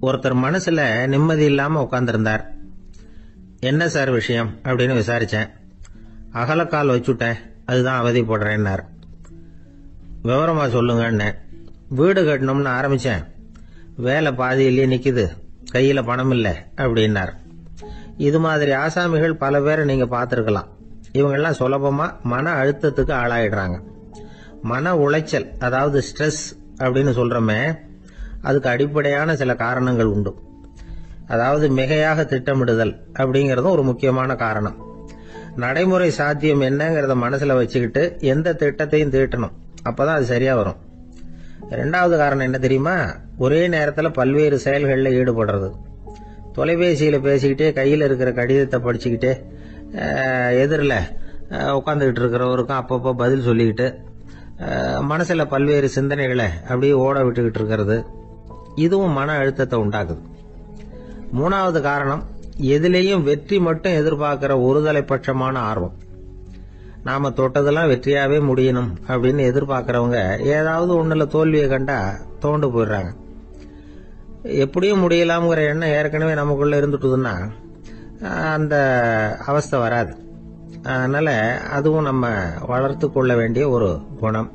ஒருத்தர் மனசுல நிம்மதி இல்லாம உட்கார்ந்திருந்தார். என்ன சார் விஷயம் அப்படின்னு விசாரிச்சேன். அகலக்கால் வச்சுட்டேன், அதுதான் அவதிப்படுறேன்னார். விவரமா சொல்லுங்கன்னு. வீடு கட்டணும்னு ஆரம்பிச்சேன், வேலை பாதியிலேயே நிக்குது, கையில பணம் இல்லை அப்படின்னார். இது மாதிரி ஆசாமிகள் பல பேரை நீங்க பார்த்திருக்கலாம். இவங்கெல்லாம் சுலபமா மன அழுத்தத்துக்கு ஆளாயிடுறாங்க. மன உளைச்சல், அதாவது ஸ்ட்ரெஸ் அப்படின்னு சொல்றோமே, அதுக்கு அடிப்படையான சில காரணங்கள் உண்டு. அதாவது மிகையாக திட்டமிடுதல் அப்படிங்கறதும் ஒரு முக்கியமான காரணம். நடைமுறை சாத்தியம் என்னங்கிறத மனசுல வச்சுக்கிட்டு எந்த திட்டத்தையும் தீட்டணும், அப்பதான் அது சரியா வரும். இரண்டாவது காரணம் என்ன தெரியுமா? ஒரே நேரத்தில் பல்வேறு செயல்களில் ஈடுபடுறது. தொலைபேசியில பேசிக்கிட்டே கையில் இருக்கிற கடிதத்தை படிச்சுக்கிட்டே எதிரில் உட்காந்துக்கிட்டு இருக்கிறவருக்கும் அப்பப்போ பதில் சொல்லிக்கிட்டு மனசுல பல்வேறு சிந்தனைகளை அப்படியே ஓட விட்டுக்கிட்டு இருக்கிறது, இதுவும் மன அழுத்தத்தை உண்டாக்குது. மூணாவது காரணம், எதிலேயும் வெற்றி மட்டும் எதிர்பார்க்கிற ஒருதலை பட்சமான ஆர்வம். நாம தொட்டதெல்லாம் வெற்றியாவே முடியணும் அப்படின்னு எதிர்பார்க்கிறவங்க ஏதாவது ஒண்ணுல தோல்வியை கண்டா தோண்டு போயிடுறாங்க. எப்படியும் முடியலாம்ங்கிற எண்ணம் ஏற்கனவே நமக்குள்ள இருந்துட்டுதுன்னா அந்த அவஸ்தை வராது. அதனால அதுவும் நம்ம வளர்த்து கொள்ள வேண்டிய ஒரு குணம்.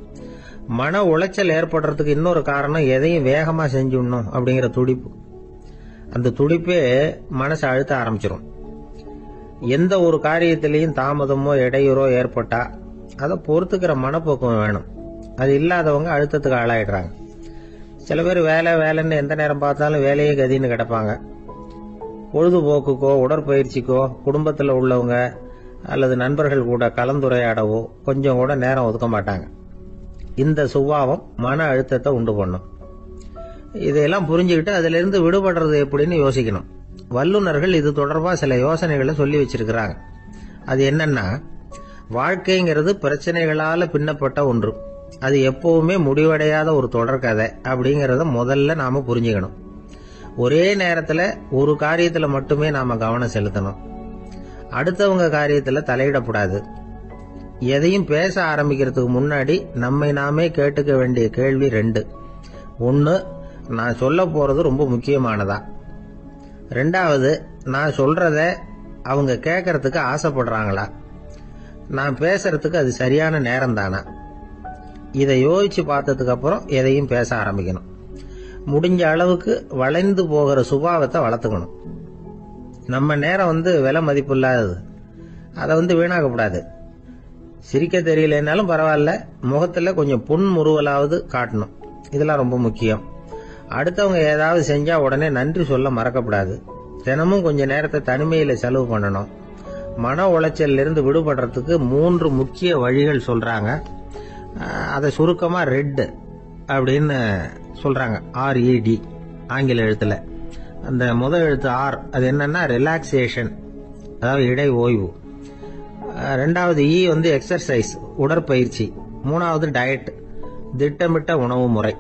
மன உளைச்சல் ஏற்படுறதுக்கு இன்னொரு காரணம், எதையும் வேகமா செஞ்சுடணும் அப்படிங்கிற துடிப்பு. அந்த துடிப்பே மனசை அழுத்த ஆரம்பிச்சிடும். எந்த ஒரு காரியத்திலையும் தாமதமோ இடையூறோ ஏற்பட்டா அதை பொறுத்துக்கிற மனப்போக்கம் வேணும். அது இல்லாதவங்க அழுத்தத்துக்கு ஆளாயிடுறாங்க. சில பேர் வேலைன்னு எந்த நேரம் பார்த்தாலும் வேலையே கதின்னு கிடப்பாங்க. பொழுதுபோக்குக்கோ உடற்பயிற்சிக்கோ குடும்பத்தில் உள்ளவங்க அல்லது நண்பர்கள் கூட கலந்துரையாடவோ கொஞ்சம் கூட நேரம் ஒதுக்க மாட்டாங்க. இந்த சுபாவம் மன அழுத்தத்தை உண்டு பண்ணும். இதையெல்லாம் புரிஞ்சுக்கிட்டு அதுல இருந்து விடுபடுறது எப்படின்னு யோசிக்கணும். வல்லுநர்கள் இது தொடர்பா சில யோசனைகளை சொல்லி வச்சிருக்கிறாங்க. அது என்னன்னா, வாழ்க்கைங்கிறது பிரச்சனைகளால பின்னப்பட்ட ஒன்று. அது எப்பவுமே முடிவடையாத ஒரு தொடர்கதை அப்படிங்கறத முதல்ல நாம புரிஞ்சுக்கணும். ஒரே நேரத்துல ஒரு காரியத்துல மட்டுமே நாம கவனம் செலுத்தணும். அடுத்தவங்க காரியத்துல தலையிடக்கூடாது. எதையும் பேச ஆரம்பிக்கிறதுக்கு முன்னாடி நம்மை நாமே கேட்டுக்க வேண்டிய கேள்வி 2. 1, நான் சொல்ல போறது ரொம்ப முக்கியமானதா? 2வது, நான் சொல்றத அவங்க கேட்கறதுக்கு ஆசைப்படுறாங்களா? நான் பேசுறதுக்கு அது சரியான நேரம் தானா? இதை யோசிச்சு பார்த்ததுக்கு அப்புறம் எதையும் பேச ஆரம்பிக்கணும். முடிஞ்ச அளவுக்கு வளைந்து போகிற சுபாவத்தை வளர்த்துக்கணும். நம்ம நேரம் விலை மதிப்பு இல்லாதது, அதை வீணாக்கக்கூடாது. சிரிக்க தெரியலனாலும் பரவாயில்ல, முகத்துல கொஞ்சம் புன்முறுவலாவது காட்டணும். இதெல்லாம் ரொம்ப முக்கியம். அடுத்தவங்க ஏதாவது செஞ்சா உடனே நன்றி சொல்ல மறக்கப்படாது. தினமும் கொஞ்ச நேரத்தை தனிமையில செலவு பண்ணணும். மன உளைச்சல் இருந்து விடுபடுறதுக்கு 3 முக்கிய வழிகள் சொல்றாங்க. அதை சுருக்கமா ரெட் அப்படின்னு சொல்றாங்க. RED ஆங்கில எழுத்துல. அந்த முதல் எழுத்து R, அது என்னன்னா ரிலாக்ஸேஷன், அதாவது இடை ஓய்வு. 2வது E எக்ஸர்சைஸ், உடற்பயிற்சி. 3வது டயட், திட்டமிட்ட உணவு முறை.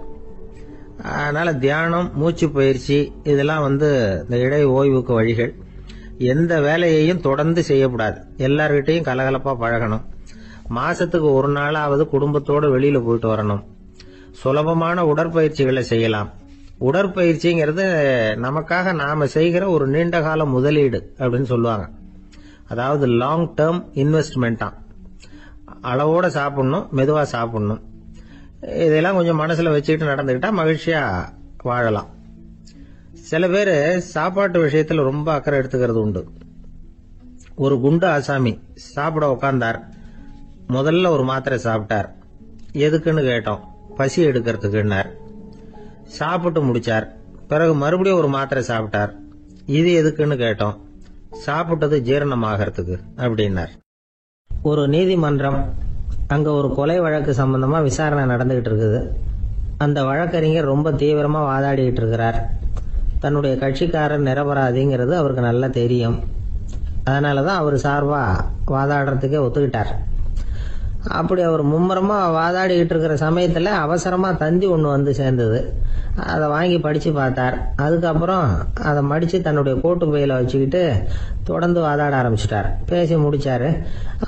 அதனால தியானம், மூச்சு பயிற்சி இதெல்லாம் இந்த இடை ஓய்வுக்கு வழிகள். எந்த வேலையையும் தொடர்ந்து செய்யக்கூடாது. எல்லார்கிட்டையும் கலகலப்பா பழகணும். மாசத்துக்கு ஒரு நாளாவது குடும்பத்தோடு வெளியில போயிட்டு வரணும். சுலபமான உடற்பயிற்சிகளை செய்யலாம். உடற்பயிற்சிங்கிறது நமக்காக நாம செய்கிற ஒரு நீண்ட கால முதலீடு அப்படின்னு சொல்லுவாங்க. அதாவது லாங் டேர்ம் இன்வெஸ்ட்மெண்டா. அளவோட சாப்பிடணும், மெதுவா சாப்பிடணும். இதெல்லாம் கொஞ்சம் மனசுல வச்சுக்கிட்டு நடந்துக்கிட்டா மகிழ்ச்சியா வாழலாம். சில பேர் சாப்பாட்டு விஷயத்துல ரொம்ப அக்கறை எடுத்துக்கிறது உண்டு. ஒரு குண்டு ஆசாமி சாப்பிட உட்கார்ந்தார். முதல்ல ஒரு மாத்திரை சாப்பிட்டார். எதுக்குன்னு கேட்டோம். பசி எடுக்கிறதுக்குன்னார். சாப்பிட்டு முடிச்சார். பிறகு மறுபடியும் ஒரு மாத்திரை சாப்பிட்டார். இது எதுக்குன்னு கேட்டோம். சாப்பிட்டது ஜீரணமாகறதுக்கு அப்படின்னார். ஒரு நீதிமன்றம், அங்க ஒரு கொலை வழக்கு சம்பந்தமா விசாரணை நடந்துகிட்டு இருக்குது. அந்த வழக்கறிஞர் ரொம்ப தீவிரமா வாதாடிட்டு இருக்கிறார். தன்னுடைய கட்சிக்காரர் நிரபராதிங்கிறது அவருக்கு நல்லா தெரியும். அதனாலதான் அவர் சார்பா வாதாடுறதுக்கே ஒத்துக்கிட்டார். அப்படி அவர் மும்முரமா வாதாடிக்கிட்டு இருக்கிற சமயத்துல அவசரமா தந்தி ஒண்ணு சேர்ந்தது. அதை வாங்கி படிச்சு பார்த்தார். அதுக்கப்புறம் அதை மடிச்சு தன்னுடைய கோட்டு பையில வச்சுக்கிட்டு தொடர்ந்து வாதாட ஆரம்பிச்சிட்டார். பேசி முடிச்சாரு.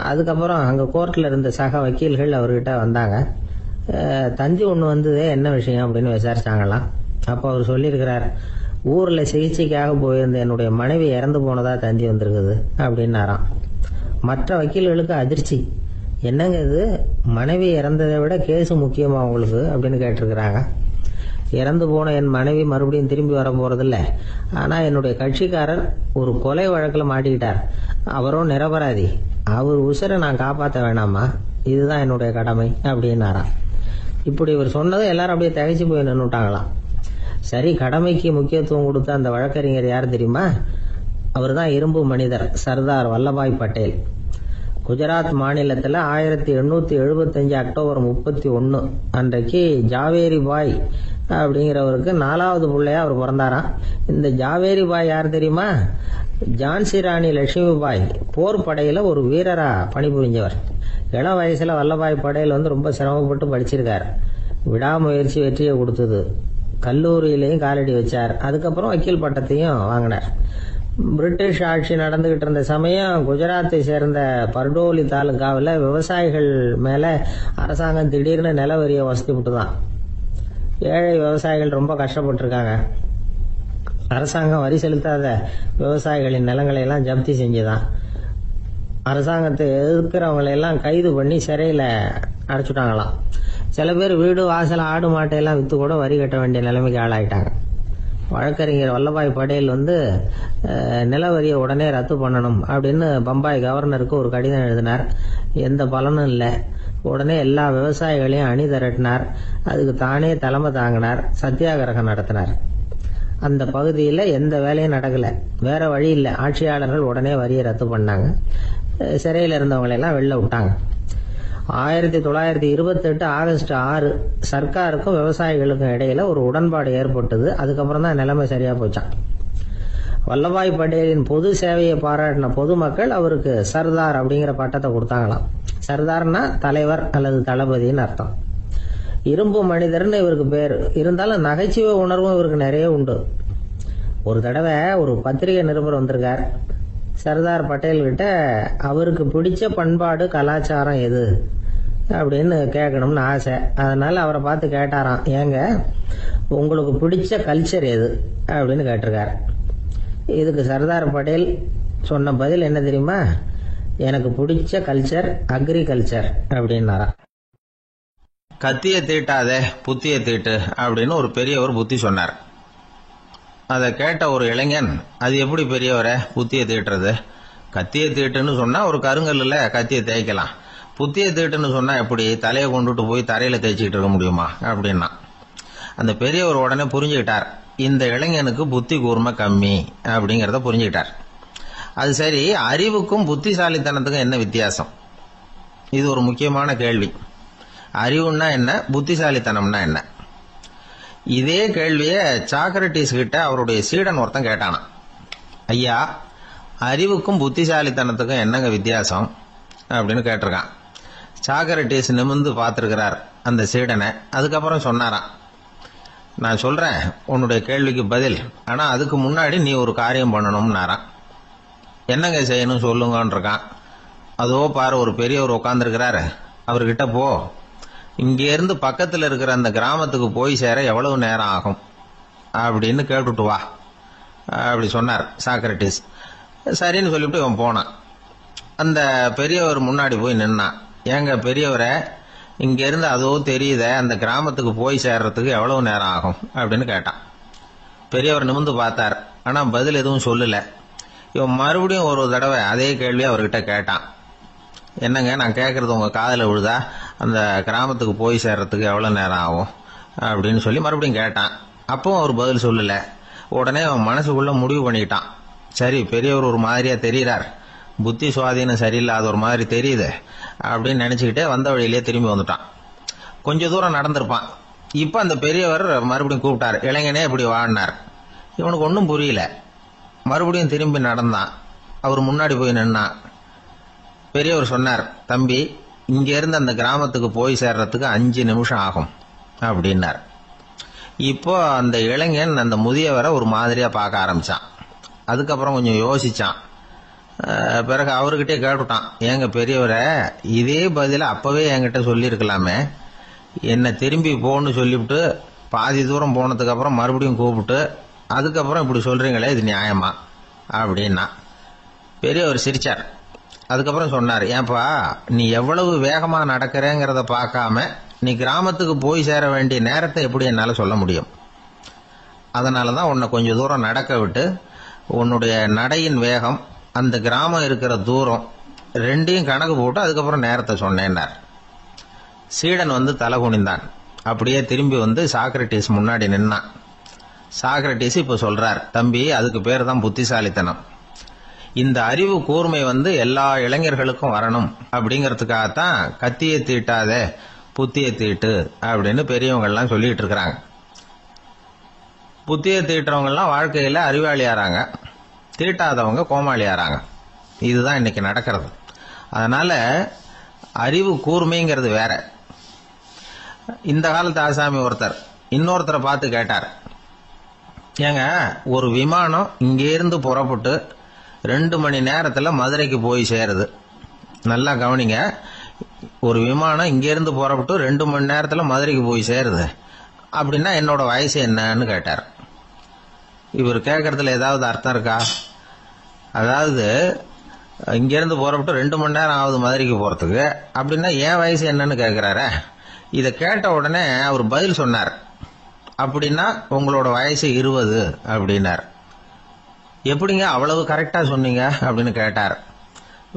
அதுக்கப்புறம் அங்க கோர்ட்ல இருந்த சக வக்கீல்கள் அவர்கிட்ட வந்தாங்க. தந்தி ஒண்ணு என்ன விஷயம் அப்படின்னு விசாரிச்சாங்களாம். அப்போ அவர் சொல்லியிருக்கிறார், ஊரில் சிகிச்சைக்காக போயிருந்த என்னுடைய மனைவி இறந்து போனதா தந்தி வந்திருக்குது அப்படின்னாராம். மற்ற வக்கீல்களுக்கு அதிர்ச்சி. என்னங்க இது, மனைவி இறந்ததை விட கேஸு முக்கியமா உங்களுக்கு அப்படின்னு கேட்டிருக்கிறாங்க. இறந்து போன என் மனைவி மறுபடியும் திரும்பி வர போறதில்ல. ஆனா என்னுடைய கட்சிக்காரர் ஒரு கொலை வழக்கில் மாட்டிக்கிட்டார். அவரும் நிரபராதி. அவர் உசுரை நான் காப்பாற்ற வேணாமா? இதுதான் என்னுடைய கடமை அப்படின்னாராம். இப்படி இவர் சொன்னதும் எல்லாரும் அப்படியே திகைச்சு போய் நின்றுட்டாங்களாம். சரி, கடமைக்கு முக்கியத்துவம் கொடுத்த அந்த வழக்கறிஞர் யார் தெரியுமா? அவர் தான் இரும்பு மனிதர் சர்தார் வல்லபாய் பட்டேல். குஜராத் மாநிலத்தில் 1875 அக்டோபர் 31 அன்றைக்கு ஜாவேரி பாய் அப்படிங்கிறவருக்கு 4வது பிள்ளையா அவர் பிறந்தாராம். இந்த ஜாவேரி பாய் யார் தெரியுமா? ஜான்சி ராணி லட்சுமி பாய் போர் படையில ஒரு வீரரா பணிபுரிஞ்சவர். இளம் வயசுல வல்லபாய் படேல் ரொம்ப சிரமப்பட்டு படிச்சிருக்கார். விடாமுயற்சி வெற்றியை கொடுத்தது. கல்லூரியிலையும் காலடி வச்சார். அதுக்கப்புறம் வக்கீல் பட்டத்தையும் வாங்கினார். பிரிட்டிஷ் ஆட்சி நடந்துகிட்டு இருந்த சமயம் குஜராத்தை சேர்ந்த பர்டோலி தாலுகாவில் விவசாயிகள் மேல அரசாங்கம் திடீர்னு நில வரியை வசதி விட்டுதான். ஏழை விவசாயிகள் ரொம்ப கஷ்டப்பட்டிருக்காங்க. அரசாங்கம் வரி செலுத்தாத விவசாயிகளின் நிலங்களை எல்லாம் ஜப்தி செஞ்சுதான். அரசாங்கத்தை எதிர்க்கிறவங்களை எல்லாம் கைது பண்ணி சிறையில அடைச்சுட்டாங்களாம். சில பேர் வீடு வாசல் ஆடு மாட்டையெல்லாம் வித்து கூட வரி கட்ட வேண்டிய நிலைமைக்கு ஆளாயிட்டாங்க. வழக்கறிஞர் வல்லபாய் படேல் நில வரியை உடனே ரத்து பண்ணணும் அப்படின்னு பம்பாய் கவர்னருக்கு ஒரு கடிதம் எழுதினார். எந்த பலனும் இல்லை. உடனே எல்லா விவசாயிகளையும் அணி திரட்டினார். அதுக்கு தானே தலைமை தாங்கினார். சத்தியாகிரகம் நடத்தினார். அந்த பகுதியில் எந்த வேலையும் நடக்கல. வேற வழி இல்லை. ஆட்சியாளர்கள் உடனே வரியை ரத்து பண்ணாங்க. சிறையில் இருந்தவங்களெல்லாம் வெளில விட்டாங்க. 1928 ஆகஸ்ட் 6 சர்க்காருக்கும் விவசாயிகளுக்கும் இடையில ஒரு உடன்பாடு ஏற்பட்டது. அதுக்கப்புறம் தான் நிலைமை சரியா போச்சான். வல்லபாய் பட்டேலின் பொது சேவையை பாராட்டின பொதுமக்கள் அவருக்கு சர்தார் அப்படிங்கிற பட்டத்தை கொடுத்தாங்களாம். சர்தார்னா தலைவர் அல்லது தளபதினு அர்த்தம். இரும்பு மனிதர்னு இவருக்கு பேர். இருந்தாலும் நகைச்சுவை உணர்வும் இவருக்கு நிறைய உண்டு. ஒரு தடவை ஒரு பத்திரிகை நிருபர் வந்திருக்கார். சர்தார் பட்டேல் கிட்ட அவருக்கு பிடிச்ச பண்பாடு கலாச்சாரம் எது அப்படின்னு கேட்கணும்னு ஆசை. அதனால அவரை பார்த்து கேட்டாராம், ஏங்க உங்களுக்கு பிடிச்ச கல்ச்சர் எது அப்படின்னு கேட்டிருக்காரு. இதுக்கு சர்தார் பட்டேல் சொன்ன பதில் என்ன தெரியுமா? எனக்கு பிடிச்ச கல்ச்சர் அக்ரிகல்ச்சர் அப்படின்னாராம். கத்திய தீட்டாதே புத்திய தீட்டு அப்படின்னு ஒரு பெரியவர் புத்தி சொன்னார். அதை கேட்ட ஒரு இளைஞன், அது எப்படி பெரியவரை புத்திய தீட்டுறது? கத்திய தீட்டுன்னு சொன்னா ஒரு கருங்கல்ல கத்திய தேய்க்கலாம். புத்திய தீட்டுன்னு சொன்னா எப்படி தலையை கொண்டுட்டு போய் தரையில தேய்ச்சிக்கிட்டு இருக்க முடியுமா அப்படின்னா. அந்த பெரியவர் உடனே புரிஞ்சுக்கிட்டார், இந்த இளைஞனுக்கு புத்தி கூர்மை கம்மி அப்படிங்கறத புரிஞ்சுக்கிட்டார். அது சரி, அறிவுக்கும் புத்திசாலித்தனத்துக்கும் என்ன வித்தியாசம்? இது ஒரு முக்கியமான கேள்வி. அறிவுன்னா என்ன, புத்திசாலித்தனம்னா என்ன? இதே கேள்விய சாக்ரட்டிஸ் கிட்ட அவருடைய சீடன் ஒருத்தன் கேட்டானா. ஐயா, அறிவுக்கும் புத்திசாலித்தனத்துக்கும் என்னங்க வித்தியாசம் அப்படின்னு கேட்டிருக்கான். சாக்ரட்டிஸ் நிமிர்ந்து பார்த்திருக்கிறார் அந்த சீடனை. அதுக்கப்புறம் சொன்னாராம், நான் சொல்றேன் உன்னுடைய கேள்விக்கு பதில், ஆனா அதுக்கு முன்னாடி நீ ஒரு காரியம் பண்ணணும்னாராம். என்னங்க செய்யணும் சொல்லுங்கன்னு இருக்கான். அதோ பாரு, ஒரு பெரியவர் உட்கார்ந்துருக்கிறாரு, அவர்கிட்ட போ, இங்க இருந்து பக்கத்துல இருக்கிற அந்த கிராமத்துக்கு போய் சேர எவ்வளவு நேரம் ஆகும் அப்படின்னு கேட்டுட்டு வா அப்படி சொன்னார் சாக்ரட்டிஸ். சரின்னு சொல்லிவிட்டு இவன் போனான். அந்த பெரியவர் முன்னாடி போய் நின்னான். ஏங்க பெரியவரை, இங்க இருந்து அதோ தெரியுத அந்த கிராமத்துக்கு போய் சேர்றதுக்கு எவ்வளவு நேரம் ஆகும் அப்படின்னு கேட்டான். பெரியவர் நிமிர்ந்து பார்த்தார். ஆனா பதில் எதுவும் சொல்லல. இவன் மறுபடியும் ஒரு தடவை அதே கேள்வி அவர்கிட்ட கேட்டான். என்னங்க, நான் கேட்கறது உங்க காதல விழுதா? அந்த கிராமத்துக்கு போய் சேர்றதுக்கு எவ்வளவு நேரம் ஆகும் அப்படின்னு சொல்லி மறுபடியும் கேட்டான். அப்பவும் அவர் பதில் சொல்லல. உடனே அவன் மனசுக்குள்ள முடிவு பண்ணிக்கிட்டான், சரி பெரியவர் ஒரு மாதிரியா தெரிகிறார், புத்தி சுவாதீனம் சரியில்லாத ஒரு மாதிரி தெரியுது அப்படின்னு நினைச்சுக்கிட்டே வந்த வழியிலேயே திரும்பி வந்துட்டான். கொஞ்ச தூரம் நடந்திருப்பான். இப்ப அந்த பெரியவர் மறுபடியும் கூப்பிட்டார், இளைஞனே இப்படி வாடினார். இவனுக்கு ஒன்றும் புரியல. மறுபடியும் திரும்பி நடந்தான். அவர் முன்னாடி போய் நின்னான். பெரியவர் சொன்னார், தம்பி, இங்க இருந்து அந்த கிராமத்துக்கு போய் சேர்றதுக்கு 5 நிமிஷம் ஆகும் அப்படின்னார். இப்போ அந்த இளைஞன் அந்த முதியவரை ஒரு மாதிரியா பார்க்க ஆரம்பிச்சான். அதுக்கப்புறம் கொஞ்சம் யோசிச்சான். பிறகு அவர்கிட்டே கேட்டுட்டான், ஏங்க பெரியவரை, இதே பதில அப்பவே என்கிட்ட சொல்லியிருக்கலாமே, என்ன திரும்பி போன்னு சொல்லிவிட்டு பாதி தூரம் போனதுக்கு அப்புறம் மறுபடியும் கூப்பிட்டு அதுக்கப்புறம் இப்படி சொல்றீங்களே, இது நியாயமா அப்படின்னா பெரியவர் சிரிச்சார். அதுக்கப்புறம் சொன்னார், ஏன்பா நீ எவ்வளவு வேகமா நடக்கிறேங்கிறத பார்க்காம நீ கிராமத்துக்கு போய் சேர வேண்டிய நேரத்தை எப்படி என்னால் சொல்ல முடியும்? அதனால தான் உன்னை கொஞ்சம் தூரம் நடக்க விட்டு உன்னுடைய நடையின் வேகம், அந்த கிராமம் இருக்கிற தூரம் ரெண்டையும் கணக்கு போட்டு அதுக்கப்புறம் நேரத்தை சொன்னேன்னார். சீடன் வந்து தலை குனிந்தான். அப்படியே திரும்பி வந்து சாக்ரட்டிஸ் முன்னாடி நின்னான். சாக்ரட்டிஸ் இப்ப சொல்றார், தம்பி அதுக்கு பேர் தான் புத்திசாலித்தனம். இந்த அறிவு கூர்மை வந்து எல்லா இளைஞர்களுக்கும் வரணும் அப்படிங்கறதுக்காகத்தான் கத்தியை தீட்டாத புத்தியை தீட்டு அப்படின்னு பெரியவங்கெல்லாம் சொல்லிட்டு இருக்கிறாங்க. புத்தியை தீட்டுறவங்கெல்லாம் வாழ்க்கையில அறிவாளியாராங்க, தீட்டாதவங்க கோமாளியாராங்க. இதுதான் இன்னைக்கு நடக்கிறது. அதனால அறிவு கூர்மைங்கிறது வேற. இந்த காலத்து ஆசாமி ஒருத்தர் இன்னொருத்தரை பார்த்து கேட்டார், ஏங்க ஒரு விமானம் இங்கேருந்து புறப்பட்டு 2 மணி நேரத்தில் மதுரைக்கு போய் சேருது. நல்லா கவனிங்க, ஒரு விமானம் இங்கேருந்து புறப்பட்டு 2 மணி நேரத்தில் மதுரைக்கு போய் சேருது அப்படின்னா என்னோட வயசு என்னன்னு கேட்டார். இவர் கேட்கறதுல ஏதாவது அர்த்தம் இருக்கா? அதாவது இங்கேருந்து புறப்பட்டு 2 மணி நேரம் ஆகுது மதுரைக்கு போகிறதுக்கு, அப்படின்னா என் வயசு என்னன்னு கேட்குறாரு. இதை கேட்ட உடனே அவர் பதில் சொன்னார், அப்படின்னா உங்களோட வயசு 20 அப்படின்னார். எப்படிங்க அவ்வளவு கரெக்டா சொன்னீங்க அப்படின்னு கேட்டார்.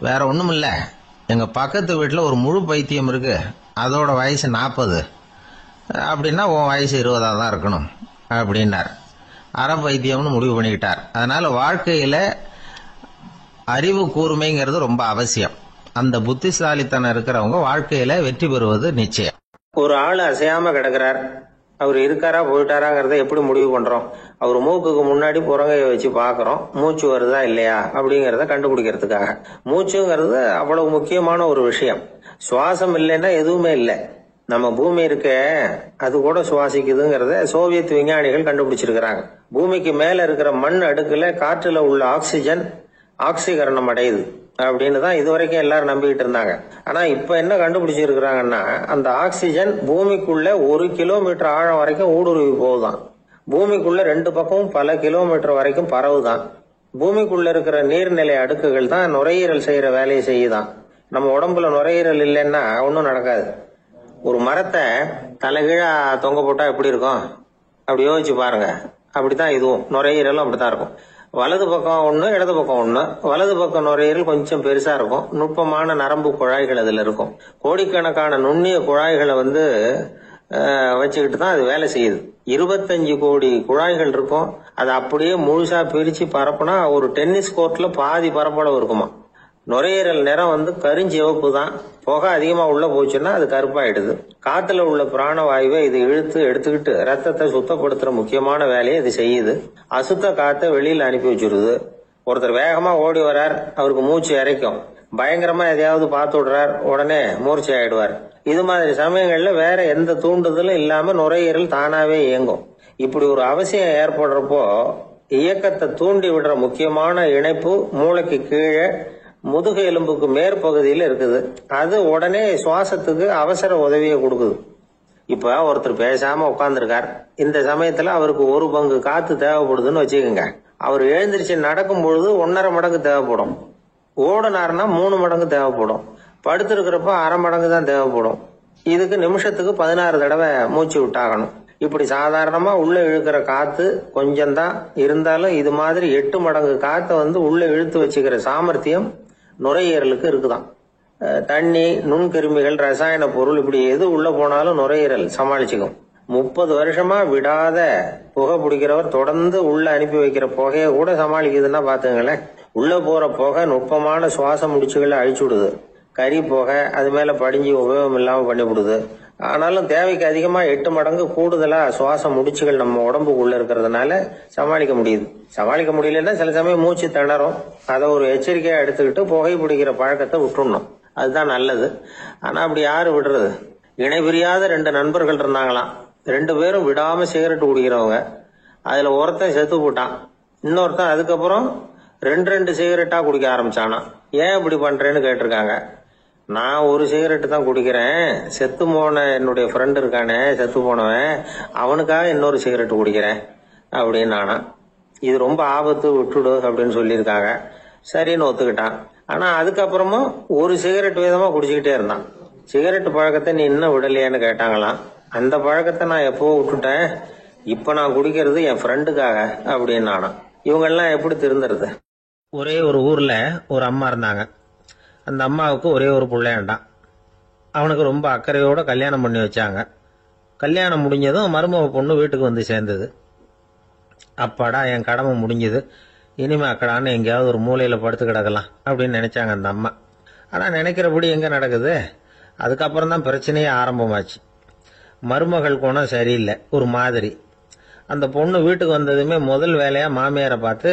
வேற ஒண்ணும் இல்ல, எங்க பக்கத்து வீட்டுல ஒரு முழு பைத்தியம் இருக்கு, அதோட வயசு 40, அப்படின்னா உன் வயசு 20 தான் இருக்கணும் அப்படின்னார். அரை பைத்தியம்னு முடிவு பண்ணிக்கிட்டார். அதனால வாழ்க்கையில அறிவு கூர்மைங்கிறது ரொம்ப அவசியம். அந்த புத்திசாலித்தனம் இருக்கிறவங்க வாழ்க்கையில வெற்றி பெறுவது நிச்சயம். ஒரு ஆள் அசையாம கிடக்கிறார், அவர் இருக்காரா போயிட்டாராங்கிறத எப்படி முடிவு பண்றோம்? அவர் மூக்குக்கு முன்னாடி புறங்கைய வச்சு பாக்குறோம், மூச்சு வருதா இல்லையா அப்படிங்கறத கண்டுபிடிக்கிறதுக்காக. மூச்சுங்கிறது அவ்வளவு முக்கியமான ஒரு விஷயம். சுவாசம் இல்லைன்னா எதுவுமே இல்லை. நம்ம பூமி இருக்க அது கூட சுவாசிக்குதுங்கிறத சோவியத் விஞ்ஞானிகள் கண்டுபிடிச்சிருக்கிறாங்க. பூமிக்கு மேல இருக்கிற மண் அடுக்குல காற்றுல உள்ள ஆக்சிஜன் ஆக்சிகரணம் அடையுது அப்படின்னு தான் இதுவரைக்கும் எல்லாரும் நம்பிக்கிட்டு இருந்தாங்க. ஆனா இப்ப என்ன கண்டுபிடிச்சிருக்கிறாங்கன்னா, அந்த ஆக்சிஜன் பூமிக்குள்ள 1 கிலோமீட்டர் ஆழம் வரைக்கும் ஊடுருவி போகுதான். பூமிக்குள்ள 2 பக்கமும் பல கிலோமீட்டர் வரைக்கும் பரவுதான். பூமிக்குள்ள இருக்கிற நீர்நிலை அடுக்குகள் தான் நுரையீரல் செய்யற வேலையை செய்யுதான். நம்ம உடம்புல நுரையீரல் இல்லைன்னா ஒன்றும் நடக்காது. ஒரு மரத்தை தலைகீழா தொங்க போட்டா எப்படி இருக்கும் அப்படி யோசிச்சு பாருங்க. அப்படித்தான் இதுவும், நுரையீரலும் அப்படித்தான் இருக்கும். வலது பக்கம் ஒண்ணு, இடது பக்கம் ஒண்ணு. வலது பக்கம் நுரையீரல் கொஞ்சம் பெருசா இருக்கும், நுட்பமான நரம்பு குழாய்கள் அதுல இருக்கும். கோடிக்கணக்கான நுண்ணிய குழாய்களை வச்சுக்கிட்டு தான் அது வேலை செய்யுது. 25 கோடி குழாய்கள் இருக்கும். அது அப்படியே முழுசா பிரிச்சு பரப்புனா ஒரு டென்னிஸ் கோர்ட்ல பாதி பரப்பளவு இருக்குமா. நுரையீரல் நிறம் கருஞ்சிவப்பு தான். புகை அதிகமா உள்ள போச்சுன்னா அது கருப்பாயிடுது. காத்துல உள்ள பிராணவாயுவை இது இழுத்து எடுத்துக்கிட்டு ரத்தத்தை சுத்தப்படுத்துற முக்கியமான வேலையை இது செய்யுது. அசுத்த காத்தை வெளியில அனுப்பி வச்சிருது. ஒருத்தர் வேகமா ஓடி வர்றார், அவருக்கு மூச்சு இறைக்கும். பயங்கரமா எதையாவது பார்த்து விடுறார், உடனே மூர்ச்சை ஆயிடுவார். இது மாதிரி சமயங்கள்ல வேற எந்த தூண்டுதலும் இல்லாம நுரையீரல் தானாவே இயங்கும். இப்படி ஒரு அவசியம் ஏற்படுறப்போ இயக்கத்தை தூண்டி விடுற முக்கியமான இணைப்பு மூளைக்கு கீழே முதுகு எலும்புக்கு மேற்பகுதியில இருக்குது. அது உடனே சுவாசத்துக்கு அவசர உதவியை கொடுக்குது. இப்ப ஒருத்தர் பேசாம உட்கார்ந்துருக்கார். இந்த சமயத்துல அவருக்கு 1 பங்கு காத்து தேவைப்படுதுன்னு வச்சுக்கோங்க. அவர் எழுந்திருச்சு நடக்கும் பொழுது 1.5 மடங்கு தேவைப்படும். ஓடினார்னா 3 மடங்கு தேவைப்படும். படுத்திருக்கிறப்ப அரை மடங்கு தான் தேவைப்படும். இதுக்கு நிமிஷத்துக்கு 16 தடவை மூச்சு விட்டாகணும். இப்படி சாதாரணமா உள்ள இழுக்கிற காத்து கொஞ்சம் தான் இருந்தாலும் இது மாதிரி 8 மடங்கு காத்தை உள்ள இழுத்து வச்சுக்கிற சாமர்த்தியம் நுரையீரலுக்கு இருக்குதான். தண்ணி, நுண்கிருமிகள், ரசாயன பொருள் இப்படி எது உள்ள போனாலும் நுரையீரல் சமாளிச்சுக்கும். 30 வருஷமா விடாத புகை பிடிக்கிறவர் தொடர்ந்து உள்ள அனுப்பி வைக்கிற புகையை கூட சமாளிக்குதுன்னா பாத்துங்களேன். உள்ள போற புகை நுட்பமான சுவாச முடிச்சுகளை அழிச்சு விடுது. கறி புகை அது மேல படிஞ்சு உபயோகம் இல்லாம பண்ணிவிடுது. ஆனாலும் தேவைக்கு அதிகமா 8 மடங்கு கூடுதலா சுவாச முடிச்சுகள் நம்ம உடம்புக்குள்ள இருக்கிறதுனால சமாளிக்க முடியுது. சமாளிக்க முடியலன்னா சில சமயம் மூச்சு திணறும். அதை ஒரு எச்சரிக்கையா எடுத்துக்கிட்டு புகை பிடிக்கிற பழக்கத்தை விட்டுடணும். அதுதான் நல்லது. ஆனா அப்படி யாரு விடுறது? இணை பிரியாத 2 நண்பர்கள் இருந்தாங்களாம். 2 பேரும் விடாம சிகரெட் குடிக்கிறவங்க. அதுல ஒருத்தன் செத்து போட்டான். இன்னொருத்தன் அதுக்கப்புறம் 2 சிகரெட்டா குடிக்க ஆரம்பிச்சானா. ஏன் இப்படி பண்றேன்னு கேட்டிருக்காங்க. நான் 1 சிகரெட்டு தான் குடிக்கிறேன், செத்து போன என்னுடைய ஃப்ரெண்ட் இருக்கானே செத்து போனவன், அவனுக்காக இன்னொரு சிகரெட் குடிக்கிறேன் அப்படின்னு நானா. இது ரொம்ப ஆபத்து, விட்டுடு அப்படின்னு சொல்லியிருக்காங்க. சரின்னு ஒத்துக்கிட்டான். ஆனா அதுக்கப்புறமும் ஒரு சிகரெட் வீதமா குடிச்சுக்கிட்டே இருந்தான். சிகரெட் பழக்கத்தை நீ இன்னும் விடலையான்னு கேட்டாங்களாம். அந்த பழக்கத்தை நான் எப்போ விட்டுட்டேன், இப்ப நான் குடிக்கிறது என் ஃப்ரெண்டுக்காக அப்படின்னு நானும். இவங்கெல்லாம் எப்படி திருந்துறது? ஒரே ஒரு ஊர்ல ஒரு அம்மா இருந்தாங்க. அந்த அம்மாவுக்கு ஒரே ஒரு பிள்ளையாண்டான். அவனுக்கு ரொம்ப அக்கறையோட கல்யாணம் பண்ணி வச்சாங்க. கல்யாணம் முடிஞ்சதும் மருமக பொண்ணு வீட்டுக்கு வந்து சேர்ந்தது. அப்பாடா, என் கடமை முடிஞ்சது, இனிமே அக்கடான்னு எங்கேயாவது ஒரு மூலையில படுத்து கிடக்கலாம் அப்படின்னு நினைச்சாங்க அந்த அம்மா. ஆனா நினைக்கிறபடி எங்க நடக்குது? அதுக்கப்புறம் தான் பிரச்சனையே ஆரம்பமாச்சு. மருமகள் குணம் சரியில்லை, ஒரு மாதிரி. அந்த பொண்ணு வீட்டுக்கு வந்ததுமே முதல் வேலையா மாமியாரை பார்த்து,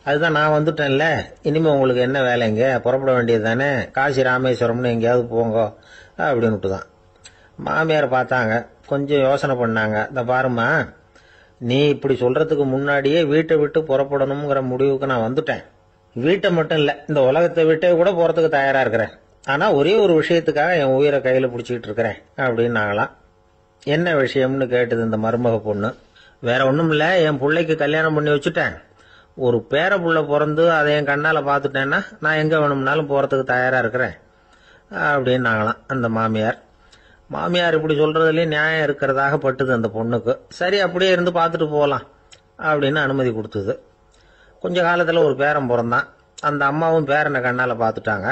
அதுதான் நான் வந்துட்டேன்ல, இனிமே உங்களுக்கு என்ன வேலைங்க, புறப்பட வேண்டியது தானே, காசி ராமேஸ்வரம்னு எங்கேயாவது போங்க அப்படின்னுட்டு தான். மாமியார் பார்த்தாங்க, கொஞ்சம் யோசனை பண்ணாங்க. இந்த பாருமா, நீ இப்படி சொல்றதுக்கு முன்னாடியே வீட்டை விட்டு புறப்படணுங்கிற முடிவுக்கு நான் வந்துட்டேன். வீட்டை மட்டும் இல்லை, இந்த உலகத்தை விட்டே கூட போறதுக்கு தயாரா இருக்கிறேன். ஆனா ஒரே ஒரு விஷயத்துக்காக என் உயிரை கையில பிடிச்சிக்கிட்டு இருக்கிறேன் அப்படின்னாங்களாம். என்ன விஷயம்னு கேட்டது இந்த மருமக பொண்ணு. வேற ஒண்ணும் இல்ல, என் பிள்ளைக்கு கல்யாணம் பண்ணி வச்சுட்டேன். ஒரு பேர புள்ள பிறந்து அதை என் கண்ணால பாத்துட்டேன்னா நான் எங்க வேணும்னாலும் போறதுக்கு தயாரா இருக்கிறேன் அப்படின்னாங்களாம் அந்த மாமியார். மாமியார் இப்படி சொல்றதுலயே நியாயம் இருக்கிறதாக பட்டுது அந்த பொண்ணுக்கு. சரி, அப்படியே இருந்து பார்த்துட்டு போகலாம் அப்படின்னு அனுமதி கொடுத்தது. கொஞ்ச காலத்துல ஒரு பேரன் பிறந்தான். அந்த அம்மாவும் பேரனை கண்ணால பாத்துட்டாங்க.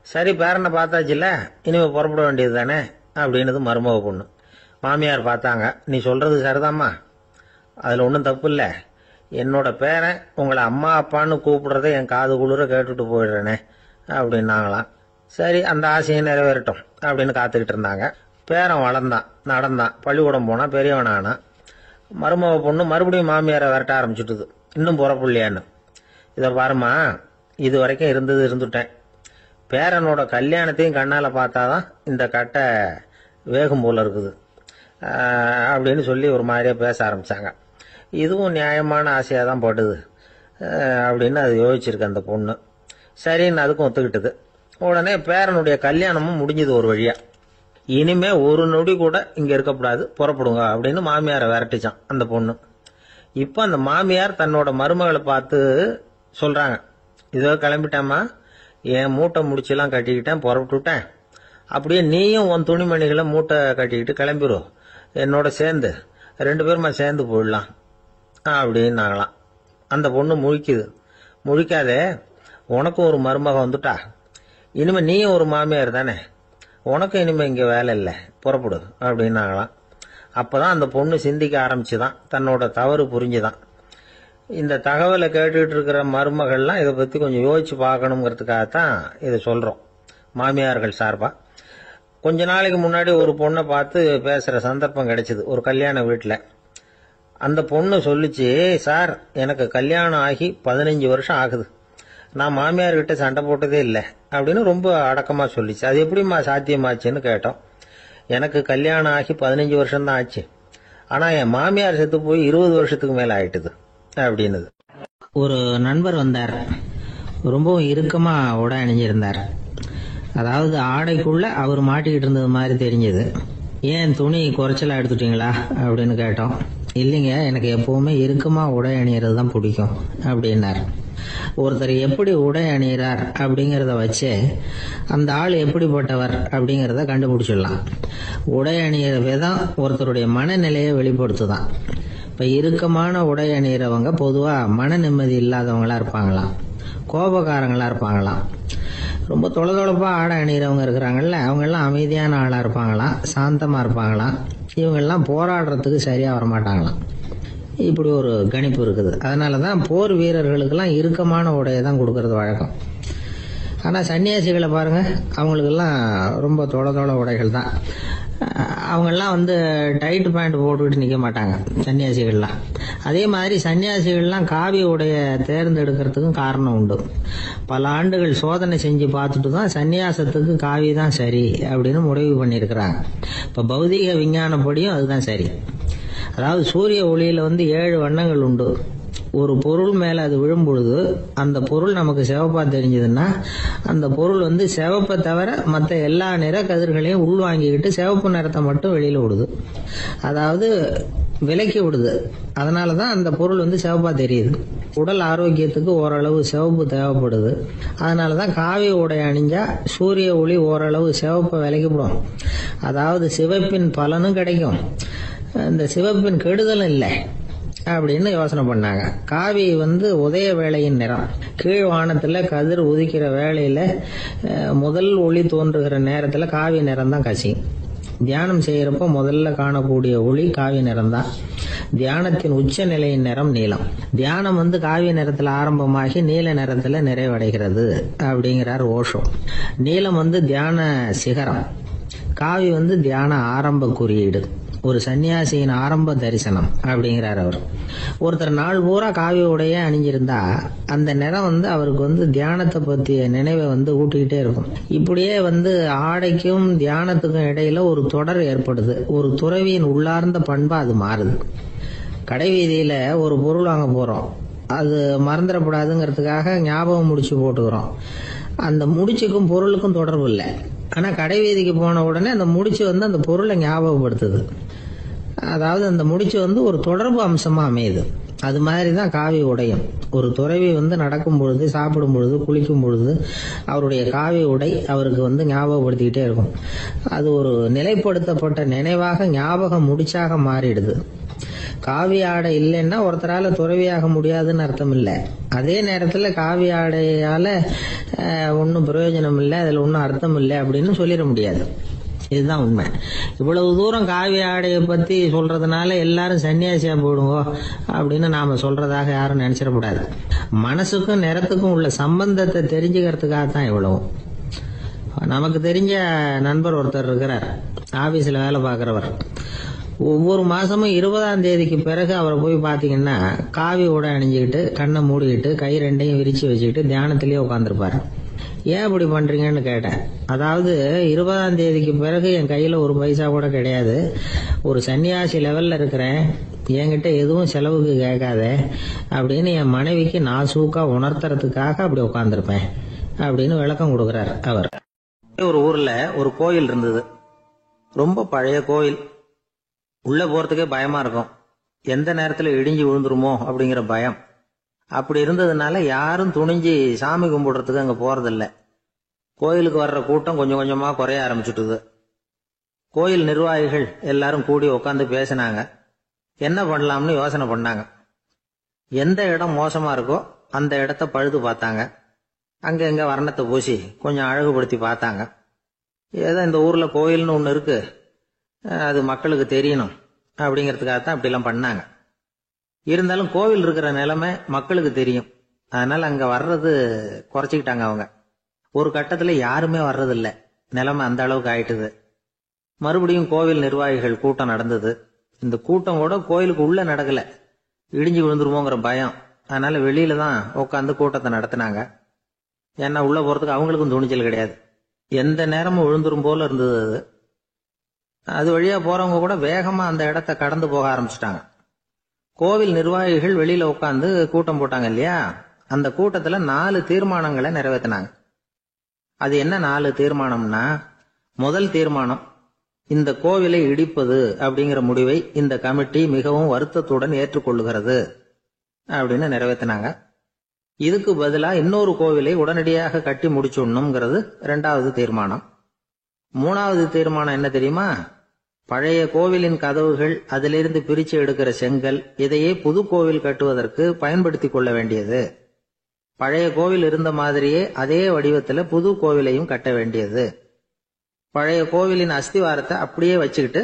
சரி, பேரனை பார்த்தாச்சுல்ல, இனிமே புறப்பட வேண்டியது தானே அப்படின்னது மருமக பொண்ணு. மாமியார் பார்த்தாங்க, நீ சொல்றது சரிதாம்மா, அதுல ஒன்றும் தப்பு இல்லை. என்னோட பேரன் உங்களை அம்மா அப்பான்னு கூப்பிடுறத என் காது குளிர கேட்டுட்டு போயிடுறேனே அப்படின்னாங்களாம். சரி, அந்த ஆசையை நிறைவேறட்டும் அப்படின்னு காத்துக்கிட்டு இருந்தாங்க. பேரன் வளர்ந்தான், நடந்தான், பள்ளிக்கூடம் போனா, பெரியவனானா. மருமக பொண்ணு மறுபடியும் மாமியாரை விரட்ட ஆரம்பிச்சுட்டுது, இன்னும் புறப்புள்ளையான்னு. இதை பாருமா, இது வரைக்கும் இருந்துட்டேன். பேரனோட கல்யாணத்தையும் கண்ணால பார்த்தாதான் இந்த கட்டை வேகும் போல இருக்குது அப்படின்னு சொல்லி ஒரு மாதிரியா பேச ஆரம்பிச்சாங்க. இதுவும் நியாயமான ஆசையா தான் படுது அப்படின்னு அது யோசிச்சிருக்கு அந்த பொண்ணு. சரின்னு அதுக்கும் ஒத்துக்கிட்டது. உடனே பேரனுடைய கல்யாணமும் முடிஞ்சது ஒரு வழியா. இனிமே ஒரு நொடி கூட இங்க இருக்கக்கூடாது, புறப்படுங்க அப்படின்னு மாமியாரை விரட்டிச்சான் அந்த பொண்ணு. இப்ப அந்த மாமியார் தன்னோட மருமகளை பார்த்து சொல்றாங்க, இதோ கிளம்பிட்டேம்மா, என் மூட்டை முடிச்செல்லாம் கட்டிக்கிட்டேன், புறப்பட்டுட்டேன். அப்படியே நீயும் உன் துணிமணிகளை மூட்டை கட்டிக்கிட்டு கிளம்பிடும், என்னோட சேர்ந்து 2 பேருமா சேர்ந்து போயிடலாம் அப்படின்னாங்களாம். அந்த பொண்ணு முழிக்குது. முழிக்காதே, உனக்கும் ஒரு மருமக வந்துட்டா, இனிமே நீயும் ஒரு மாமியார் தானே, உனக்கும் இனிமே இங்க வேலை இல்லை, புறப்படு அப்படின்னாங்களாம். அப்பதான் அந்த பொண்ணு சிந்திக்க ஆரம்பிச்சுதான், தன்னோட தவறு புரிஞ்சுதான். இந்த தகவலை கேட்டுக்கிட்டு இருக்கிற மருமகள்லாம் இதை பத்தி கொஞ்சம் யோசிச்சு பார்க்கணுங்கிறதுக்காகத்தான் இதை சொல்றோம் மாமியார்கள் சார்பா. கொஞ்ச நாளைக்கு முன்னாடி ஒரு பொண்ணை பார்த்து பேசுற சந்தர்ப்பம் கிடைச்சது ஒரு கல்யாண வீட்டில். அந்த பொண்ணு சொல்லிச்சு, சார், எனக்கு கல்யாணம் ஆகி 15 வருஷம் ஆகுது, நான் மாமியார்கிட்ட சண்டை போட்டதே இல்லை அப்படின்னு ரொம்ப அடக்கமா சொல்லிச்சு. அது எப்படிமா சாத்தியமாச்சுன்னு கேட்டோம். எனக்கு கல்யாணம் ஆகி 15 வருஷம் தான் ஆச்சு, ஆனா என் மாமியார் செத்து போய் 20 வருஷத்துக்கு மேல ஆயிட்டுது அப்படின்னுது. ஒரு நண்பர் வந்தார், ரொம்பவும் இறுக்கமா உடை அணிஞ்சிருந்தார். அதாவது ஆடைக்குள்ள அவர் மாட்டிக்கிட்டு இருந்தது மாதிரி தெரிஞ்சது. ஏன் துணி குறைச்சலா எடுத்துட்டீங்களா அப்படின்னு கேட்டோம். இல்லைங்க, எனக்கு எப்பவுமே இறுக்கமா உடை அணியறது தான் பிடிக்கும் அப்படின்னார். ஒருத்தர் எப்படி உடை அணிகிறார் அப்படிங்கிறத வச்சு அந்த ஆள் எப்படிப்பட்டவர் அப்படிங்கிறத கண்டுபிடிச்சிடலாம். உடை அணிகிற விதம் ஒருத்தருடைய மனநிலையை வெளிப்படுத்துதான். இப்ப இறுக்கமான உடை அணிகிறவங்க பொதுவா மன நிம்மதி இல்லாதவங்களா இருப்பாங்களாம், கோபக்காரங்களா இருப்பாங்களாம். ரொம்ப தொலைதொலைப்பா ஆடை அணிகிறவங்க இருக்கிறாங்கல்ல, அவங்க எல்லாம் அமைதியான ஆளா இருப்பாங்களாம், சாந்தமா இருப்பாங்களாம். இவங்கெல்லாம் போராடுறதுக்கு சரியா வரமாட்டாங்களாம். இப்படி ஒரு கணிப்பு இருக்குது. அதனாலதான் போர் வீரர்களுக்கெல்லாம் இறுக்கமான உடையை தான் கொடுக்கறது வழக்கம். ஆனா சன்னியாசிகளை பாருங்க, அவங்களுக்கெல்லாம் ரொம்ப தொலை உடைகள் தான். அவங்கெல்லாம் டைட் பேண்ட் போட்டுக்கிட்டு நிக்க மாட்டாங்க சன்னியாசிகள்லாம். அதே மாதிரி சன்னியாசிகள்லாம் காவி உடைய தேர்ந்தெடுக்கிறதுக்கும் காரணம் உண்டு. பல ஆண்டுகள் சோதனை செஞ்சு பார்த்துட்டு தான் சன்னியாசத்துக்கு காவி தான் சரி அப்படின்னு முடிவு பண்ணியிருக்கிறாங்க. இப்ப பௌதிக விஞ்ஞானப்படியும் அதுதான் சரி. அதாவது சூரிய ஒளியில 7 வண்ணங்கள் உண்டு. ஒரு பொருள் மேல அது விழும் பொழுது அந்த பொருள் நமக்கு சிவப்பா தெரிஞ்சதுன்னா அந்த பொருள் சிவப்பை தவிர மற்ற எல்லா நிற கதிர்களையும் உள்வாங்கிக்கிட்டு சிவப்பு நிறத்தை மட்டும் வெளியில விடுது. அதாவது விலக்கி விடுது. அதனாலதான் அந்த பொருள் சிவப்பா தெரியுது. உடல் ஆரோக்கியத்துக்கு ஓரளவு சிவப்பு தேவைப்படுது. அதனாலதான் காவி உடை அணிஞ்சா சூரிய ஒளி ஓரளவு சிவப்பை விலக்கிவிடும். அதாவது சிவப்பின் பலனும் கிடைக்கும், இந்த சிவப்பின் கெடுதலும் இல்லை அப்படின்னு யோசனை பண்ணாங்க. காவி உதய வேளையின் நிறம். கீழ் வானத்துல கதிர் உதிக்கிற வேளையில முதல் ஒளி தோன்றுகிற நேரத்துல காவி நிறம் தான் கசியும். தியானம் செய்யறப்ப முதல்ல காணக்கூடிய ஒளி காவி நிறம் தான். தியானத்தின் உச்ச நிலையின் நிறம் நீலம். தியானம் காவி நிறத்துல ஆரம்பமாகி நீல நிறத்துல நிறைவடைகிறது அப்படிங்கிறார் ஓஷோ. நீலம் தியான சிகரம், காவி தியான ஆரம்ப குறியீடு, ஒரு சன்னியாசியின் ஆரம்ப தரிசனம் அப்படிங்கிறார் அவர். ஒருத்தர் நாள் பூரா காவி உடைய அணிஞ்சிருந்தா அந்த நிறம் அவருக்கு தியானத்தை பற்றிய நினைவை ஊட்டிக்கிட்டே இருக்கும். இப்படியே ஆடைக்கும் தியானத்துக்கும் இடையில ஒரு தொடர் ஏற்படுது. ஒரு துறவியின் உள்ளார்ந்த பண்பா அது மாறுது. கடை வீதியில ஒரு பொருள் வாங்க போறோம், அது மறந்துடக்கூடாதுங்கிறதுக்காக ஞாபகம் முடிச்சு போட்டுக்கிறோம். அந்த முடிச்சுக்கும் பொருளுக்கும் தொடர்பு இல்லை. ஆனா கடை வீதிக்கு போன உடனே அந்த முடிச்சு அந்த பொருளை ஞாபகப்படுத்துது. அதாவது அந்த முடிச்சு ஒரு தொடர்பு அம்சமா அமையுது. அது மாதிரிதான் காவி உடையும். ஒரு துறவி நடக்கும் பொழுது, சாப்பிடும் பொழுது, குளிக்கும் பொழுது அவருடைய காவி உடை அவருக்கு ஞாபகப்படுத்திக்கிட்டே இருக்கும். அது ஒரு நிலைப்படுத்தப்பட்ட நினைவாக ஞாபக முடிச்சாக மாறிடுது. காவி ஆடை இல்லைன்னா ஒருத்தரால துறவியாக முடியாதுன்னு அர்த்தம் இல்லை. அதே நேரத்துல காவி ஆடையால ஒன்னும் பிரயோஜனம் இல்லை, அதுல ஒன்னும் அர்த்தம் இல்லை அப்படின்னு சொல்லிட முடியாது. இதுதான் உண்மை. இவ்வளவு தூரம் காவி ஆடையை பத்தி சொல்றதுனால எல்லாரும் சன்னியாசியா போடுங்க அப்படின்னு நாம சொல்றதாக யாரும் நினைச்சிடக்கூடாது. மனசுக்கும் நிறத்துக்கும் உள்ள சம்பந்தத்தை தெரிஞ்சுக்கிறதுக்காக தான் இவ்வளவு. நமக்கு தெரிஞ்ச நண்பர் ஒருத்தர் இருக்கிறார், ஆபீஸ்ல வேலை பார்க்கிறவர். ஒவ்வொரு மாசமும் 20ஆம் தேதிக்கு பிறகு அவரை போய் பாத்தீங்கன்னா காவி உடை அணிஞ்சுக்கிட்டு, கண்ணை மூடிக்கிட்டு, கை ரெண்டையும் விரிச்சு வச்சுக்கிட்டு தியானத்திலேயே உட்காந்துருப்பாரு. ஏன் இப்படி பண்றீங்கன்னு கேட்டேன். அதாவது 20ஆம் தேதிக்கு பிறகு என் கையில ஒரு பைசா கூட கிடையாது, ஒரு சன்னியாசி லெவல்ல இருக்கிறேன், என்கிட்ட எதுவும் செலவுக்கு கேட்காத அப்படின்னு என் மனைவிக்கு நாசூக்கா உணர்த்துறதுக்காக அப்படி உட்காந்துருப்பேன் அப்படின்னு விளக்கம் கொடுக்கிறார் அவர். ஒரு ஊர்ல ஒரு கோயில் இருந்தது, ரொம்ப பழைய கோயில். உள்ள போறதுக்கே பயமா இருக்கும், எந்த நேரத்துல இடிஞ்சு விழுந்துருமோ அப்படிங்கிற பயம். அப்படி இருந்ததுனால யாரும் துணிஞ்சு சாமி கும்பிடுறதுக்கு அங்க போறதில்ல. கோயிலுக்கு வர்ற கூட்டம் கொஞ்சம் கொஞ்சமா குறைய ஆரம்பிச்சுட்டுது. கோயில் நிர்வாகிகள் எல்லாரும் கூடி உட்காந்து பேசினாங்க. என்ன பண்ணலாம்னு யோசனை பண்ணாங்க. எந்த இடம் மோசமா இருக்கோ அந்த இடத்த பழுது பார்த்தாங்க. அங்க எங்க வர்ணத்தை பூசி கொஞ்சம் அழகுபடுத்தி பார்த்தாங்க. ஏதோ இந்த ஊர்ல கோயில்னு ஒண்ணு இருக்கு, அது மக்களுக்கு தெரியணும் அப்படிங்கிறதுக்காகத்தான் அப்படிலாம் பண்ணாங்க. இருந்தாலும் கோவில் இருக்கிற நிலைமை மக்களுக்கு தெரியும், அதனால அங்க வர்றது குறைச்சிக்கிட்டாங்க அவங்க. ஒரு கட்டத்துல யாருமே வர்றதில்லை, நிலைமை அந்த அளவுக்கு ஆயிட்டுது. மறுபடியும் கோவில் நிர்வாகிகள் கூட்டம் நடந்தது. இந்த கூட்டம் கூட கோயிலுக்கு உள்ள நடக்கல, இடிஞ்சு விழுந்துருமோங்கிற பயம். அதனால வெளியில தான் உட்காந்து கூட்டத்தை நடத்தினாங்க. ஏன்னா உள்ள போறதுக்கு அவங்களுக்கும் துணிச்சல் கிடையாது, எந்த நேரமும் விழுந்துரும் போல இருந்தது. அது வழியா போறவங்க கூட வேகமா அந்த இடத்த கடந்து போக ஆரம்பிச்சுட்டாங்க. கோவில் நிர்வாகிகள் வெளியில உட்காந்து கூட்டம் போட்டாங்க இல்லையா, அந்த கூட்டத்துல 4 தீர்மானங்களை நிறைவேற்றினாங்க. அது என்ன 4 தீர்மானம்னா, முதல் தீர்மானம், இந்த கோவிலை இடிப்பது அப்படிங்கிற முடிவை இந்த கமிட்டி மிகவும் வருத்தத்துடன் ஏற்றுக்கொள்ளுகிறது அப்படின்னு நிறைவேற்றினாங்க. இதுக்கு பதிலா இன்னொரு கோவிலை உடனடியாக கட்டி முடிச்சுடணுங்கிறது 2வது தீர்மானம். 3வது தீர்மானம் என்ன தெரியுமா, பழைய கோவிலின் கதவுகள், அதிலிருந்து பிரிச்சு எடுக்கிற செங்கல், இதையே புது கோவில் கட்டுவதற்கு பயன்படுத்தி கொள்ள வேண்டியது. பழைய கோவில் இருந்த மாதிரியே அதே வடிவத்துல புது கோவிலையும் கட்ட வேண்டியது. பழைய கோவிலின் அஸ்திவாரத்தை அப்படியே வச்சுக்கிட்டு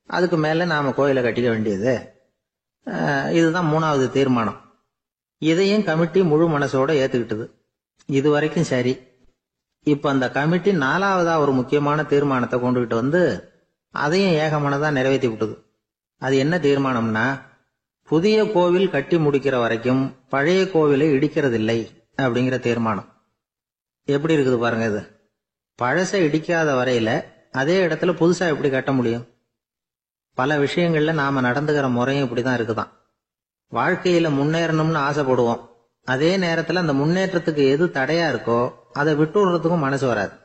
அதுக்கு மேல நாம கோயிலை கட்டிக்க வேண்டியது. இதுதான் 3வது தீர்மானம். இதையும் கமிட்டி முழு மனசோட ஏத்துக்கிட்டது. இது வரைக்கும் சரி. இப்ப அந்த கமிட்டி 4வதா ஒரு முக்கியமான தீர்மானத்தை கொண்டுகிட்டு அதையும் ஏகமனதா நிறைவேற்றி விட்டது. அது என்ன தீர்மானம்னா, புதிய கோவில் கட்டி முடிக்கிற வரைக்கும் பழைய கோவிலை இடிக்கிறதில்லை அப்படிங்கிற தீர்மானம். எப்படி இருக்குது பாருங்க இது. பழசை இடிக்காத வரையில அதே இடத்துல புதுசா எப்படி கட்ட முடியும்? பல விஷயங்கள்ல நாம நடந்துகிற முறையும் இப்படிதான் இருக்குதான். வாழ்க்கையில முன்னேறணும்னு ஆசைப்படுவோம், அதே நேரத்துல அந்த முன்னேற்றத்துக்கு எது தடையா இருக்கோ அதை விட்டு விடுறதுக்கும் மனசு வராது.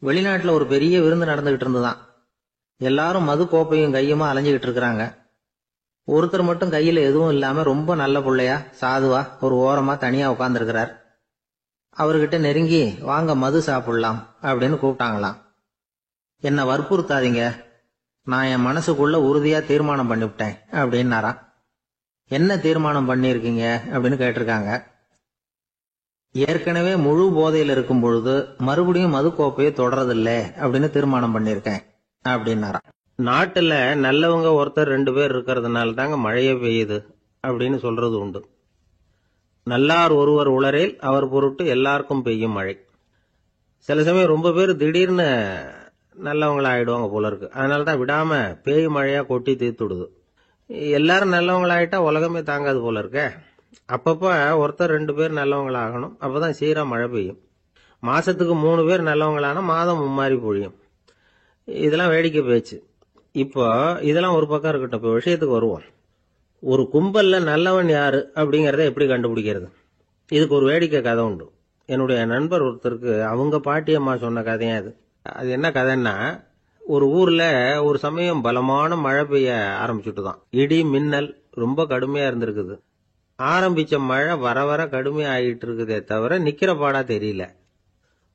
வெளிநாட்டுல ஒரு பெரிய விருந்து நடந்துகிட்டு இருந்துதான். எல்லாரும் மது கோப்பையும் கையுமா அலைஞ்சுகிட்டு இருக்கிறாங்க. ஒருத்தர் மட்டும் கையில எதுவும் இல்லாம ரொம்ப நல்ல பிள்ளையா சாதுவா ஒரு ஓரமா தனியா உட்கார்ந்துருக்கிறார். அவர்கிட்ட நெருங்கி வாங்க மது சாப்பிடலாம் அப்படின்னு கூப்பிட்டாங்களாம். என்ன வற்புறுத்தாதீங்க, நான் என் மனசுக்குள்ள உறுதியா தீர்மானம் பண்ணிவிட்டேன் அப்படின்னாராம். என்ன தீர்மானம் பண்ணிருக்கீங்க அப்படின்னு கேட்டிருக்காங்க. ஏற்கனவே முழு போதையில் இருக்கும் பொழுது மறுபடியும் மது கோப்பையை தொடரதில்லை அப்படின்னு தீர்மானம் பண்ணிருக்கேன் அப்படின்னாராம். நாட்டுல நல்லவங்க ஒருத்தர் 2 பேர் இருக்கிறதுனால தாங்க மழையே பெய்யுது அப்படின்னு சொல்றது உண்டு. நல்லார் ஒருவர் உளரேல் அவர் பொருட்டு எல்லாருக்கும் பெய்யும் மழை. சில சமயம் ரொம்ப பேர் திடீர்னு நல்லவங்களா ஆயிடுவாங்க போல இருக்கு. அதனாலதான் விடாம பேய் மழையா கொட்டி தீர்த்துடுது. எல்லாரும் நல்லவங்களாயிட்டா உலகமே தாங்காது போல இருக்க. அப்பப்ப ஒருத்தர் 2 பேர் நல்லவங்களாகணும், அப்பதான் சீரா மழை பெய்யும். மாசத்துக்கு 3 பேர் நல்லவங்களானா மாதம் மும்மாரி பொழியும். இதெல்லாம் வேடிக்கை பேச்சு. இப்போ இதெல்லாம் ஒரு பக்கம் இருக்கட்டும், இப்போ விஷயத்துக்கு வருவோம். ஒரு கும்பல்ல நல்லவன் யாரு அப்படிங்கறத எப்படி கண்டுபிடிக்கிறது? இதுக்கு ஒரு வேடிக்கை கதை உண்டு. என்னுடைய நண்பர் ஒருத்தருக்கு அவங்க பாட்டியம்மா சொன்ன கதையா அது. அது என்ன கதைன்னா, ஒரு ஊர்ல ஒரு சமயம் பலமான மழை பெய்ய ஆரம்பிச்சுட்டுதான். இடி மின்னல் ரொம்ப கடுமையா இருந்திருக்குது. ஆரம்பிச்ச மழை வர வர கடுமையா ஆகிட்டு இருக்குதே தவிர நிக்கிற பாடா தெரியல.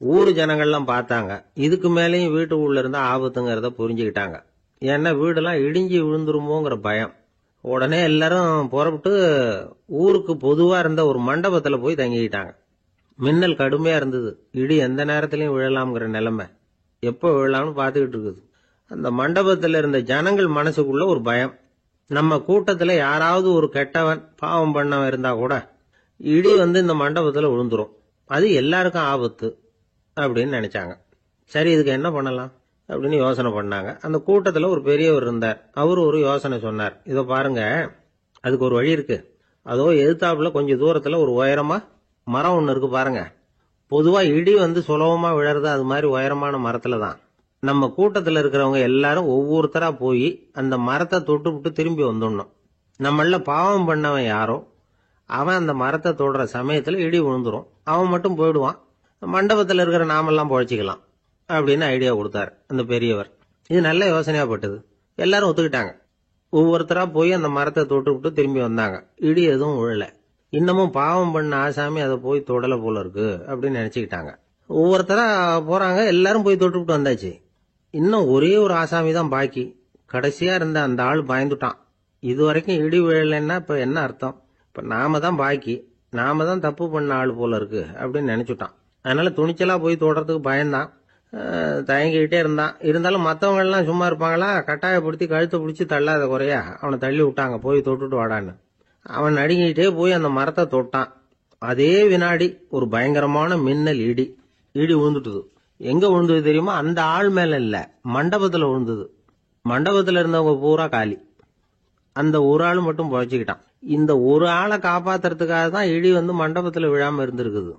ஊரு ஜனங்கள்லாம் பார்த்தாங்க. இதுக்கு மேலேயும் வீட்டுக்குள்ள இருந்தா ஆபத்துங்கிறத புரிஞ்சுக்கிட்டாங்க. ஏன்னா வீடெல்லாம் இடிஞ்சு விழுந்துருமோங்கிற பயம். உடனே எல்லாரும் புறப்பட்டு ஊருக்கு பொதுவா இருந்த ஒரு மண்டபத்துல போய் தங்கிக்கிட்டாங்க. மின்னல் கடுமையா இருந்தது. இடி எந்த நேரத்திலையும் விழலாம்ங்கிற நிலைமை. எப்போ விழலாம்னு பார்த்துக்கிட்டு இருக்குது. அந்த மண்டபத்துல இருந்த ஜனங்கள் மனசுக்குள்ள ஒரு பயம். நம்ம கூட்டத்துல யாராவது ஒரு கெட்டவன் பாவம் பண்ணவன் இருந்தா கூட இடி இந்த மண்டபத்துல விழுந்துரும், அது எல்லாருக்கும் ஆபத்து அப்படின்னு நினைச்சாங்க. சரி, இதுக்கு என்ன பண்ணலாம் அப்படின்னு யோசனை பண்ணாங்க. அந்த கூட்டத்துல ஒரு பெரியவர் இருந்தார். அவரு ஒரு யோசனை சொன்னார். இதோ பாருங்க, அதுக்கு ஒரு வழி இருக்கு. அதோ எதிர்த்தாப்புல கொஞ்சம் தூரத்துல ஒரு உயரமா மரம் ஒண்ணு இருக்கு பாருங்க. பொதுவா இடி சுலபமா விழறது அது மாதிரி உயரமான மரத்துல தான். நம்ம கூட்டத்துல இருக்கிறவங்க எல்லாரும் ஒவ்வொருத்தரா போய் அந்த மரத்தை தொட்டு விட்டு திரும்பி வந்துடணும். நம்மள பாவம் பண்ணவன் யாரோ அவன் அந்த மரத்தை தொடுற சமயத்துல இடி விழுந்துரும், அவன் மட்டும் போயிடுவான். மண்டபத்துல இருக்கிற நாமெல்லாம் பொழைச்சிக்கலாம் அப்படின்னு ஐடியா கொடுத்தாரு அந்த பெரியவர். இது நல்ல யோசனையா பட்டது. எல்லாரும் ஒத்துக்கிட்டாங்க. ஒவ்வொருத்தரா போய் அந்த மரத்தை தொட்டு விட்டு திரும்பி வந்தாங்க. இடி எதுவும் விழல. இன்னமும் பாவம் பண்ண ஆசாமி அதை போய் தொடல போல இருக்கு அப்படின்னு நினைச்சுக்கிட்டாங்க. ஒவ்வொருத்தரா போறாங்க. எல்லாரும் போய் தொட்டு விட்டு வந்தாச்சு. இன்னும் ஒரே ஒரு ஆசாமி தான் பாக்கி. கடைசியா இருந்த அந்த ஆள் பயந்துட்டான். இது வரைக்கும் இடி விழலைன்னா இப்ப என்ன அர்த்தம்? இப்ப நாம தான் பாக்கி, நாம தான் தப்பு பண்ண ஆள் போல இருக்கு அப்படின்னு நினைச்சுட்டான். அதனால துணிச்சலா போய் தொடறதுக்கு பயந்தான். தயங்கிக்கிட்டே இருந்தான். இருந்தாலும் மற்றவங்க எல்லாம் சும்மா இருப்பாங்களா? கட்டாயப்படுத்தி கழுத்தை பிடிச்சி தள்ளாத குறையா அவனை தள்ளி விட்டாங்க. போய் தொட்டுட்டு வாடான்னு. அவன் நடுங்கிட்டே போய் அந்த மரத்தை தொட்டான். அதே வினாடி ஒரு பயங்கரமான மின்னல் இடி விழுந்துட்டுது. எங்க விழுந்தது தெரியுமா? அந்த ஆள் மேல இல்ல, மண்டபத்துல விழுந்தது. மண்டபத்துல இருந்தவங்க பூரா காலி. அந்த ஒரு ஆள் மட்டும் பொழைச்சுக்கிட்டான். இந்த ஒரு ஆளை காப்பாத்துறதுக்காக தான் இடி மண்டபத்துல விழாம இருந்திருக்குது.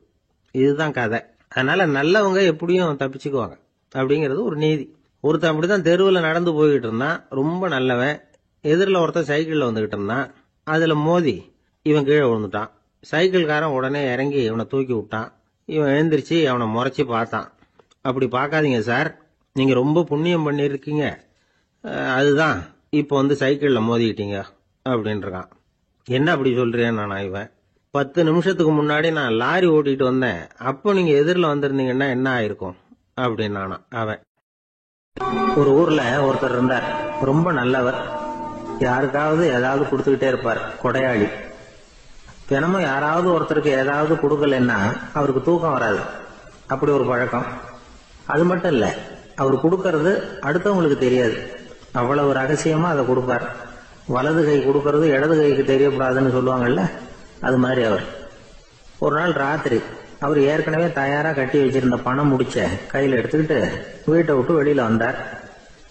இதுதான் கதை. அதனால நல்லவங்க எப்படியும் தப்பிச்சுக்குவாங்க அப்படிங்கிறது ஒரு நீதி. ஒருத்தன் அப்படிதான் தெருவில் நடந்து போய்கிட்டு இருந்தான், ரொம்ப நல்லவன். எதிரில் ஒருத்தன் சைக்கிள்ல வந்துகிட்டு இருந்தான். அதுல மோதி இவன் கீழே விழுந்துட்டான். சைக்கிள்காரன் உடனே இறங்கி இவனை தூக்கி விட்டான். இவன் எழுந்திரிச்சு அவனை முறைச்சி பார்த்தான். அப்படி பார்க்காதீங்க சார், நீங்க ரொம்ப புண்ணியம் பண்ணிருக்கீங்க, அதுதான் இப்போ சைக்கிள்ல மோதிக்கிட்டீங்க அப்படின்றான். என்ன அப்படி சொல்றேன் நானா? இவன் 10 நிமிஷத்துக்கு முன்னாடி நான் லாரி ஓட்டிட்டு வந்தேன், அப்போ நீங்க எதிரில் வந்திருந்தீங்கன்னா என்ன ஆயிருக்கும் அப்படின்னானா அவன். ஒரு ஊர்ல ஒருத்தர் இருந்தார், ரொம்ப நல்லவர். யாருக்காவது ஏதாவது கொடுத்துக்கிட்டே இருப்பார், கொடையாளி. தினமும் யாராவது ஒருத்தருக்கு ஏதாவது கொடுக்கலன்னா அவருக்கு தூக்கம் வராது. அப்படி ஒரு பழக்கம். அது மட்டும் இல்ல, அவர் கொடுக்கறது அடுத்தவங்களுக்கு தெரியாது, அவ்வளவு ரகசியமா அதை கொடுப்பார். வலது கை கொடுக்கறது இடது கைக்கு தெரியக்கூடாதுன்னு சொல்லுவாங்கல்ல, அது மாதிரி அவர். ஒரு நாள் ராத்திரி அவர் ஏற்கனவே தயாரா கட்டி வச்சிருந்த பணம் முடிச்ச கையில எடுத்துக்கிட்டு வீட்டை விட்டு வெளியில வந்தார்.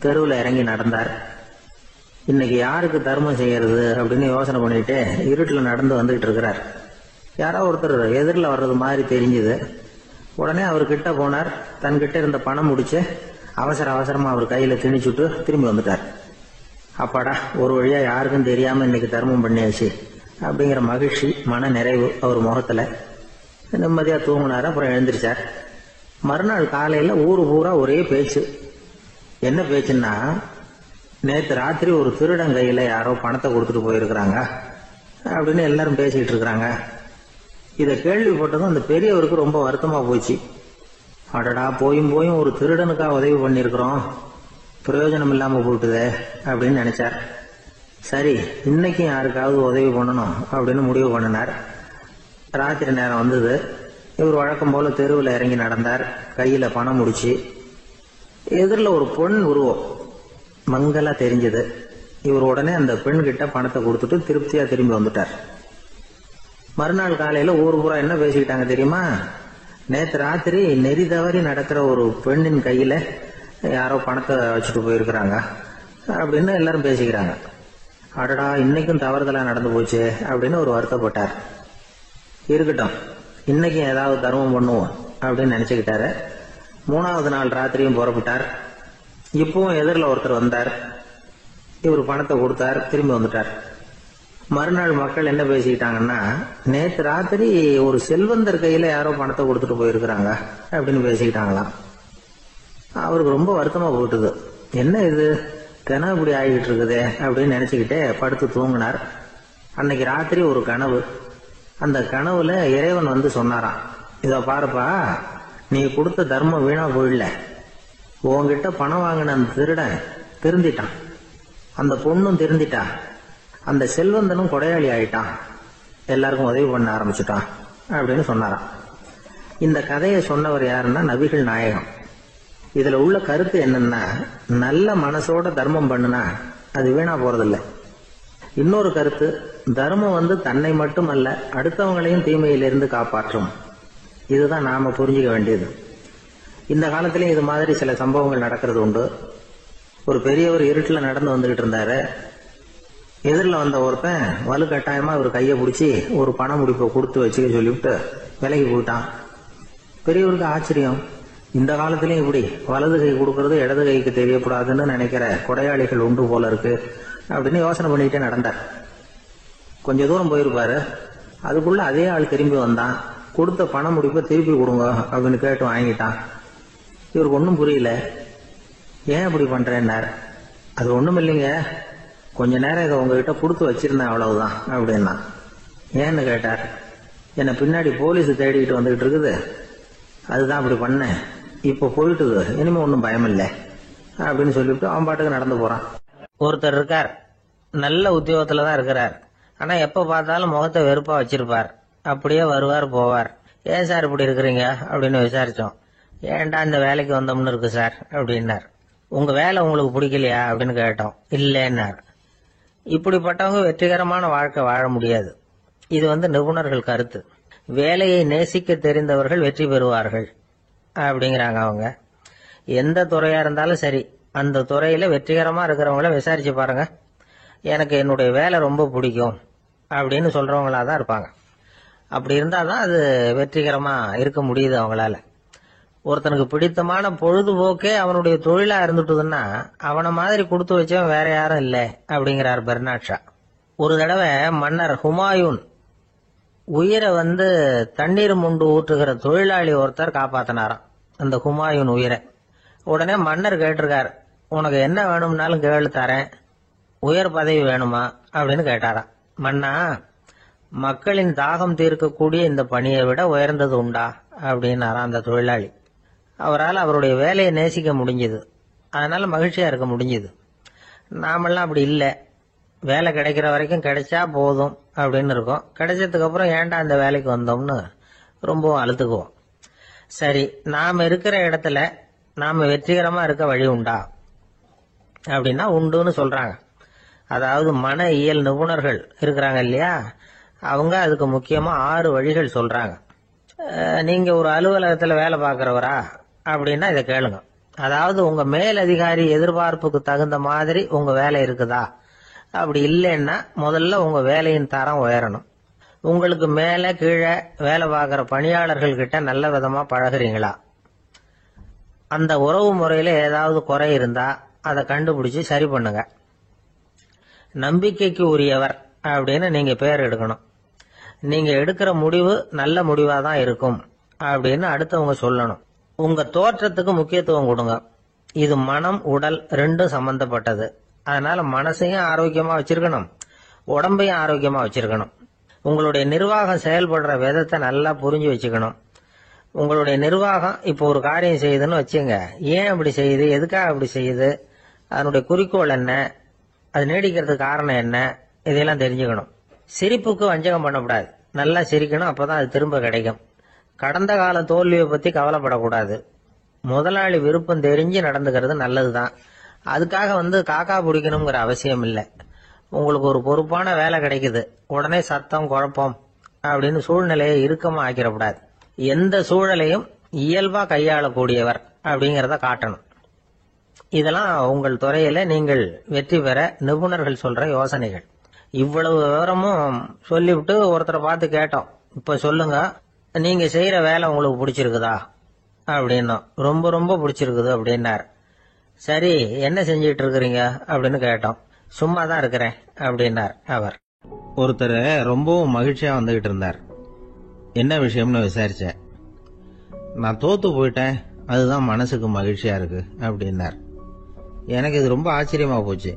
தெருவில் இறங்கி நடந்தார். இன்னைக்கு யாருக்கு தர்மம் செய்யறது அப்படின்னு யோசனை பண்ணிட்டு இருட்டில் நடந்து வந்துகிட்டு இருக்கிறார். யாரோ ஒருத்தர் எதிரில் வர்றது மாதிரி தெரிஞ்சுது. உடனே அவர் கிட்ட போனார். தன்கிட்ட இருந்த பணம் முடிச்சு அவசரமா அவர் கையில திணிச்சுட்டு திரும்பி வந்துட்டார். அப்பாடா, ஒரு வழியா யாருக்கும் தெரியாம இன்னைக்கு தர்மம் பண்ணியாச்சு அப்படிங்கிற மகிழ்ச்சி, மன நிறைவு அவர் முகத்துல. நிம்மதியா தூங்கினார். அப்புறம் எழுந்திரிச்சார். மறுநாள் காலையில ஊரு பூரா ஒரே பேச்சு. என்ன பேச்சுன்னா, நேற்று ராத்திரி ஒரு திருடன் கையில யாரோ பணத்தை கொடுத்துட்டு போயிருக்கிறாங்க அப்படின்னு எல்லாரும் பேசிட்டு இருக்கிறாங்க. இதை கேள்விப்பட்டதும் அந்த பெரியவருக்கு ரொம்ப வருத்தமா போச்சு. அடடா, போயும் போயும் ஒரு திருடனுக்கா உதவி பண்ணிருக்கிறோம், பிரயோஜனம் இல்லாம போட்டுதே அப்படின்னு நினைச்சார். சரி, இன்னைக்கும் யாருக்காவது உதவி பண்ணணும் அப்படின்னு முடிவு பண்ணினார். ராத்திரி நேரம் வந்தது. இவர் வழக்கம் போல தெருவில் இறங்கி நடந்தார். கையில பணம் முடிச்சு. எதிரில் ஒரு பொன் உருவம் மங்கலா தெரிஞ்சது. இவர் உடனே அந்த பெண் கிட்ட பணத்தை கொடுத்துட்டு திருப்தியா திரும்பி வந்துட்டார். மறுநாள் காலையில ஊர் பூரா என்ன பேசிக்கிட்டாங்க தெரியுமா? நேற்று ராத்திரி நெறி தவறி நடக்கிற ஒரு பெண்ணின் கையில யாரோ பணத்தை வச்சுட்டு போயிருக்கிறாங்க அப்படின்னு எல்லாரும் பேசிக்கிறாங்க. அடடா, இன்னைக்கும் தவறுதலா நடந்து போச்சு அப்படின்னு ஒரு வருத்தப்பட்டார். இருக்கட்டும், இன்னைக்கும் ஏதாவது தர்மம் பண்ணுவோம் அப்படின்னு நினைச்சுக்கிட்டாரு. 3வது நாள் ராத்திரியும் புறப்பட்டார். இப்பவும் எதிரில் ஒருத்தர் வந்தார். இவர் பணத்தை கொடுத்தார், திரும்பி வந்துட்டார். மறுநாள் மக்கள் என்ன பேசிக்கிட்டாங்கன்னா, நேற்று ராத்திரி ஒரு செல்வந்தர் கையில யாரோ பணத்தை கொடுத்துட்டு போயிருக்கிறாங்க அப்படின்னு பேசிக்கிட்டாங்களாம். அவருக்கு ரொம்ப வருத்தமா போட்டுது. என்ன இது, கனவு இப்படி ஆகிட்டு இருக்குதே அப்படின்னு நினைச்சுக்கிட்டே படுத்து தூங்கினார். அன்னைக்கு ராத்திரி ஒரு கனவு. அந்த கனவுல இறைவன் வந்து சொன்னாராம், இத பாருப்பா, நீ கொடுத்த தர்மம் வீணா போயிடல. உன்கிட்ட பணம் வாங்கின அந்த திருடன் திருந்திட்டான், அந்த பொண்ணும் திருந்திட்டா, அந்த செல்வந்தனும் கொடையாளி ஆயிட்டான், எல்லாருக்கும் உதவி பண்ண ஆரம்பிச்சுட்டான் அப்படின்னு சொன்னாராம். இந்த கதையை சொன்னவர் யாருன்னா நபிகள் நாயகம். இதுல உள்ள கருத்து என்னன்னா, நல்ல மனசோட தர்மம் பண்ணுனா அது வீணா போறதில்லை. இன்னொரு கருத்து, தர்மம் வந்து தன்னை மட்டுமல்ல அடுத்தவங்களையும் தீமையிலிருந்து காப்பாற்றும். இதுதான் நாம புரிஞ்சுக்க வேண்டியது. இந்த காலத்திலயும் இது மாதிரி சில சம்பவங்கள் நடக்கிறது உண்டு. ஒரு பெரியவர் இருட்டில் நடந்து வந்துகிட்டு இருந்தாரு. எதிரில் வந்த ஒருத்தன் வலுக்கட்டாயமா இவர் கையை பிடிச்சி ஒரு பண முடிப்பை கொடுத்து வச்சுக்க சொல்லிவிட்டு விலகி போயிட்டான். பெரியவருக்கு ஆச்சரியம், இந்த காலத்திலயும் இப்படி வலது கை கொடுக்கறது இடது கைக்கு தெரியக்கூடாதுன்னு நினைக்கிற கொடையாளிகள் உண்டு போல இருக்கு அப்படின்னு யோசனை பண்ணிக்கிட்டே நடந்தார். கொஞ்ச தூரம் போயிருப்பாரு. அதுக்குள்ள அதே ஆள் திரும்பி வந்தான். கொடுத்த பண முடிப்பை திருப்பி கொடுங்க அப்படின்னு கேட்டு வாங்கிட்டான். இவருக்கு ஒன்றும் புரியல. ஏன் இப்படி பண்றேன்னார். அது ஒண்ணும் இல்லைங்க, கொஞ்ச நேரம் இதை உங்ககிட்ட கொடுத்து வச்சிருந்தேன், அவ்வளவுதான் அப்படின்னா. ஏன்னு கேட்டார். என்னை பின்னாடி போலீஸ் தேடிக்கிட்டு வந்துகிட்டு இருக்குது, அதுதான் அப்படி பண்ணேன், இப்போ போயிட்டுது, இனிமே ஒன்றும் பயம் இல்லை அப்படின்னு சொல்லிவிட்டு அவன் பாட்டுக்கு நடந்து போறான். ஒருத்தர் இருக்கார், நல்ல உத்தியோகத்துல தான் இருக்கிறார். ஆனா எப்ப பார்த்தாலும் முகத்தை வெறுப்பா வச்சிருப்பார். அப்படியே வருவார் போவார். ஏன் சார் இப்படி இருக்கிறீங்க அப்படின்னு விசாரிச்சோம். ஏன்டா இந்த வேலைக்கு வந்தோம்னு இருக்கு சார் அப்படின்னார். உங்க வேலை உங்களுக்கு பிடிக்கலையா அப்படின்னு கேட்டோம். இல்லைன்னார். இப்படிப்பட்டவங்க வெற்றிகரமான வாழ்க்கை வாழ முடியாது. இது நிபுணர்கள் கருத்து. வேலையை நேசிக்க தெரிந்தவர்கள் வெற்றி பெறுவார்கள் அப்படிங்கிறாங்க அவங்க. எந்த துறையா இருந்தாலும் சரி, அந்த துறையில வெற்றிகரமா இருக்கிறவங்கள விசாரிச்சு பாருங்க. எனக்கு என்னுடைய வேலை ரொம்ப பிடிக்கும் அப்படின்னு சொல்றவங்களாதான் இருப்பாங்க. அப்படி இருந்தாதான் அது வெற்றிகரமா இருக்க முடியுது அவங்களால. ஒருத்தனுக்கு பிடித்தமான பொழுதுபோக்கே அவனுடைய தொழிலா இருந்துட்டுதுன்னா அவனை மாதிரி கொடுத்து வச்சவன் வேற யாரும் இல்லை அப்படிங்கிறார் பெர்னாட் ஷா. ஒரு தடவை மன்னர் ஹுமாயூன் உயிரை தண்ணீர் முண்டு ஊற்றுகிற தொழிலாளி ஒருத்தர் காப்பாத்தினாராம் அந்த ஹுமாயூன் உயிரை. உடனே மன்னர் கேட்டிருக்கார், உனக்கு என்ன வேணும்னாலும் கேளு தரேன், உயர் பதவி வேணுமா அப்படின்னு கேட்டாராம். மன்னா, மக்களின் தாகம் தீர்க்கக்கூடிய இந்த பணியை விட உயர்ந்தது உண்டா அப்படின்னாராம் அந்த தொழிலாளி. அவரால் அவருடைய வேலையை நேசிக்க முடிஞ்சது, அதனால மகிழ்ச்சியா இருக்க முடிஞ்சது. நாமெல்லாம் அப்படி இல்லை. வேலை கிடைக்கிற வரைக்கும் கிடைச்சா போதும் அப்படின்னு இருக்கோம். கிடைச்சதுக்கு அப்புறம் ஏன்டா அந்த வேலைக்கு வந்தோம்னு ரொம்பவும் அழுத்துக்குவோம். சரி, நாம இருக்கிற இடத்துல நாம வெற்றிகரமா இருக்க வழி உண்டா அப்படின்னா உண்டுன்னு சொல்றாங்க. அதாவது மன இயல் நிபுணர்கள் இருக்கிறாங்க இல்லையா, அவங்க அதுக்கு முக்கியமா 6 வழிகள் சொல்றாங்க. நீங்க ஒரு அலுவலகத்துல வேலை பார்க்கிறவரா அப்படின்னா இதை கேளுங்க. அதாவது உங்க மேல் அதிகாரி எதிர்பார்ப்புக்கு தகுந்த மாதிரி உங்க வேலை இருக்குதா? அப்படி இல்லைன்னா முதல்ல உங்க வேலையின் தரம் உயரணும். உங்களுக்கு மேல கீழே வேலை பார்க்கிற பணியாளர்கள் கிட்ட நல்ல விதமா பழகுறீங்களா? அந்த உறவு முறையில ஏதாவது குறை இருந்தா அதை கண்டுபிடிச்சு சரி பண்ணுங்க. நம்பிக்கைக்கு உரியவர் அப்படின்னு நீங்க பேர் எடுக்கணும். நீங்க எடுக்கிற முடிவு நல்ல முடிவா தான் இருக்கும் அப்படின்னு அடுத்தவங்க சொல்லணும். உங்க தோற்றத்துக்கு முக்கியத்துவம் கொடுங்க. இது மனம் உடல் ரெண்டும் சம்பந்தப்பட்டது. அதனால மனசையும் ஆரோக்கியமா வச்சிருக்கணும், உடம்பையும் ஆரோக்கியமா வச்சிருக்கணும். உங்களுடைய நிர்வாகம் செயல்படுற விதத்தை நல்லா புரிஞ்சு வச்சுக்கணும். உங்களுடைய நிர்வாகம் இப்போ ஒரு காரியம் செய்யுதுன்னு வச்சுங்க, ஏன் அப்படி செய்யுது, எதுக்காக அப்படி செய்யுது, அதனுடைய குறிக்கோள் என்ன, அது நீடிக்கிறதுக்கு காரணம் என்ன, இதையெல்லாம் தெரிஞ்சுக்கணும். சிரிப்புக்கு வஞ்சகம் பண்ணக்கூடாது, நல்லா சிரிக்கணும், அப்பதான் அது திரும்ப கிடைக்கும். கடந்த கால தோல்வியை பத்தி கவலைப்படக்கூடாது. முதலாளி விருப்பம் தெரிஞ்சு நடந்துக்கிறது நல்லதுதான். அதுக்காக காக்கா பிடிக்கணுங்கிற அவசியம் இல்லை. உங்களுக்கு ஒரு பொறுப்பான வேலை கிடைக்குது, உடனே சத்தம் குழப்பம் அப்படின்னு சூழ்நிலையை இறுக்கமா ஆக்கிடக்கூடாது. எந்த சூழலையும் இயல்பா கையாளக்கூடியவர் அப்படிங்கறத காட்டணும். இதெல்லாம் உங்கள் துறையில நீங்கள் வெற்றி பெற நிபுணர்கள் சொல்ற யோசனைகள். இவ்வளவு விவரமும் சொல்லிவிட்டு ஒருத்தரை பார்த்து கேட்டோம், இப்ப சொல்லுங்க, நீங்க செய்யற வேலை உங்களுக்கு பிடிச்சிருக்குதா அப்படின்னோம். ரொம்ப ரொம்ப பிடிச்சிருக்குது அப்படின்னார். சரி, என்ன செஞ்சிட்டு இருக்கிறீங்க அப்படின்னு கேட்டோம். சும்மா தான் இருக்கிறேன் அப்படின்னார் அவர். ஒருத்தர் ரொம்பவும் மகிழ்ச்சியா வந்துகிட்டு இருந்தார். என்ன விஷயம்னு விசாரிச்சேன். நான் தோத்து போயிட்டேன், அதுதான் மனசுக்கு மகிழ்ச்சியா இருக்கு அப்படின்னார். எனக்கு இது ரொம்ப ஆச்சரியமா போச்சு.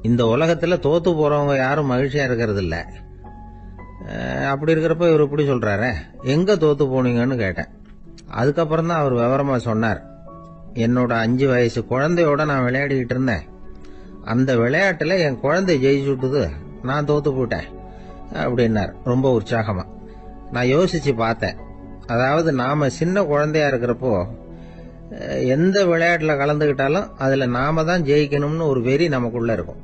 இந்த உலகத்துல தோத்து போறவங்க யாரும் மகிழ்ச்சியா இருக்கிறது இல்ல. அப்படி இருக்கிறப்ப இவர் இப்படி சொல்றாரு, எங்க தோத்து போனீங்கன்னு கேட்டேன். அதுக்கப்புறம் தான் அவர் விவரமா சொன்னார். என்னோட 5 வயசு குழந்தையோட நான் விளையாடிக்கிட்டு இருந்தேன். அந்த விளையாட்டுல என் குழந்தை ஜெயிச்சுட்டுது, நான் தோத்து போயிட்டேன் அப்படின்னார் ரொம்ப உற்சாகமா. நான் யோசிச்சு பார்த்தேன். அதாவது நாம சின்ன குழந்தையா இருக்கிறப்போ எந்த விளையாட்டுல கலந்துகிட்டாலும் அதுல நாம தான் ஜெயிக்கணும்னு ஒரு வெறி நமக்குள்ள இருக்கும்.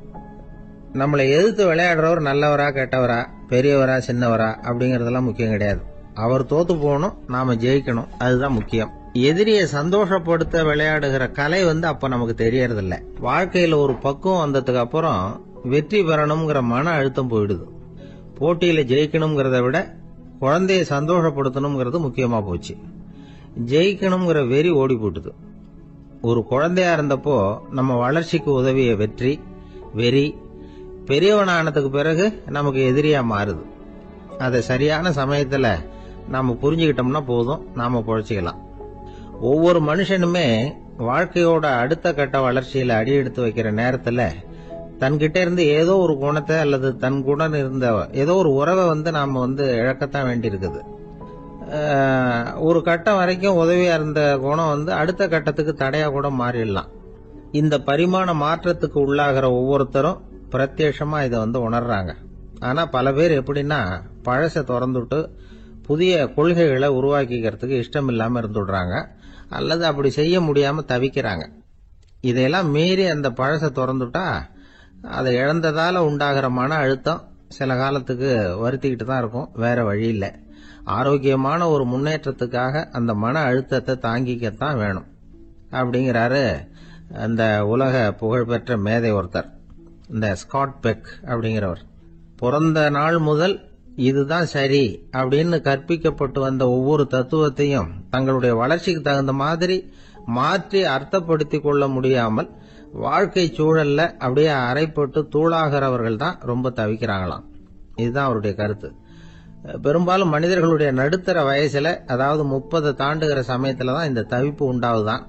நம்மளை எதிர்த்து விளையாடுறவர் நல்லவரா கெட்டவரா, பெரியவரா சின்னவரா அப்படிங்கறதெல்லாம் முக்கியம் கிடையாது. அவர் தோத்து போகணும், நாம ஜெயிக்கணும், அதுதான் முக்கியம். எதிரியை சந்தோஷப்படுத்த விளையாடுகிற கலை அப்ப நமக்கு தெரியறதில்ல. வாழ்க்கையில ஒரு பக்குவம் வந்ததுக்கு அப்புறம் வெற்றி பெறணுங்கிற மன அழுத்தம் போயிடுது. போட்டியில ஜெயிக்கணுங்கிறத விட குழந்தைய சந்தோஷப்படுத்தணுங்கிறது முக்கியமா போச்சு. ஜெயிக்கணுங்கிற வெறி ஓடி போட்டுது. ஒரு குழந்தையா இருந்தப்போ நம்ம வளர்ச்சிக்கு உதவிய வெறி பெரியவனானதுக்கு பிறகு நமக்கு எதிரியா மாறுது. அதை சரியான சமயத்துல நாம புரிஞ்சுக்கிட்டோம்னா போதும், நாம பொழைச்சிக்கலாம். ஒவ்வொரு மனுஷனுமே வாழ்க்கையோட அடுத்த கட்ட வளர்ச்சியில அடி எடுத்து வைக்கிற நேரத்துல தன்கிட்ட இருந்து ஏதோ ஒரு குணத்தை அல்லது தன் குணம் இருந்த ஏதோ ஒரு உறவை நாம இழக்கத்தான் வேண்டி இருக்குது. ஒரு கட்டம் வரைக்கும் உதவியா இருந்த குணம் அடுத்த கட்டத்துக்கு தடையா கூட மாறிடலாம். இந்த பரிமாண மாற்றத்துக்கு உள்ளாகிற ஒவ்வொருத்தரும் பிரத்யட்சமா இதை உணர்றாங்க. ஆனா பல பேர் எப்படின்னா, பழச திறந்துட்டு புதிய கொள்கைகளை உருவாக்கிக்கிறதுக்கு இஷ்டம் இல்லாம இருந்துடுறாங்க, அல்லது அப்படி செய்ய முடியாம தவிக்கிறாங்க. இதையெல்லாம் மீறி அந்த பழச திறந்துட்டா அதை இழந்ததால உண்டாகிற மன அழுத்தம் சில காலத்துக்கு வருத்திக்கிட்டு தான் இருக்கும், வேற வழி இல்லை. ஆரோக்கியமான ஒரு முன்னேற்றத்துக்காக அந்த மன அழுத்தத்தை தாங்கிக்கத்தான் வேணும் அப்படிங்கிறாரு அந்த உலக புகழ்பெற்ற மேதை ஒருத்தர், இந்த ஸ்காட் பெக் அப்படிங்கிறவர். பிறந்த நாள் முதல் இதுதான் சரி அப்படின்னு கற்பிக்கப்பட்டு வந்த ஒவ்வொரு தத்துவத்தையும் தங்களுடைய வளர்ச்சிக்கு தகுந்த மாதிரி மாற்றி அர்த்தப்படுத்தி கொள்ள முடியாமல் வாழ்க்கை சூழல்ல அப்படியே அரைப்பட்டு தூளாகிறவர்கள் தான் ரொம்ப தவிக்கிறாங்களாம். இதுதான் அவருடைய கருத்து. பெரும்பாலும் மனிதர்களுடைய நடுத்தர வயசுல, அதாவது 30 தாண்டுகிற சமயத்துல தான் இந்த தவிப்பு உண்டாவுதான்.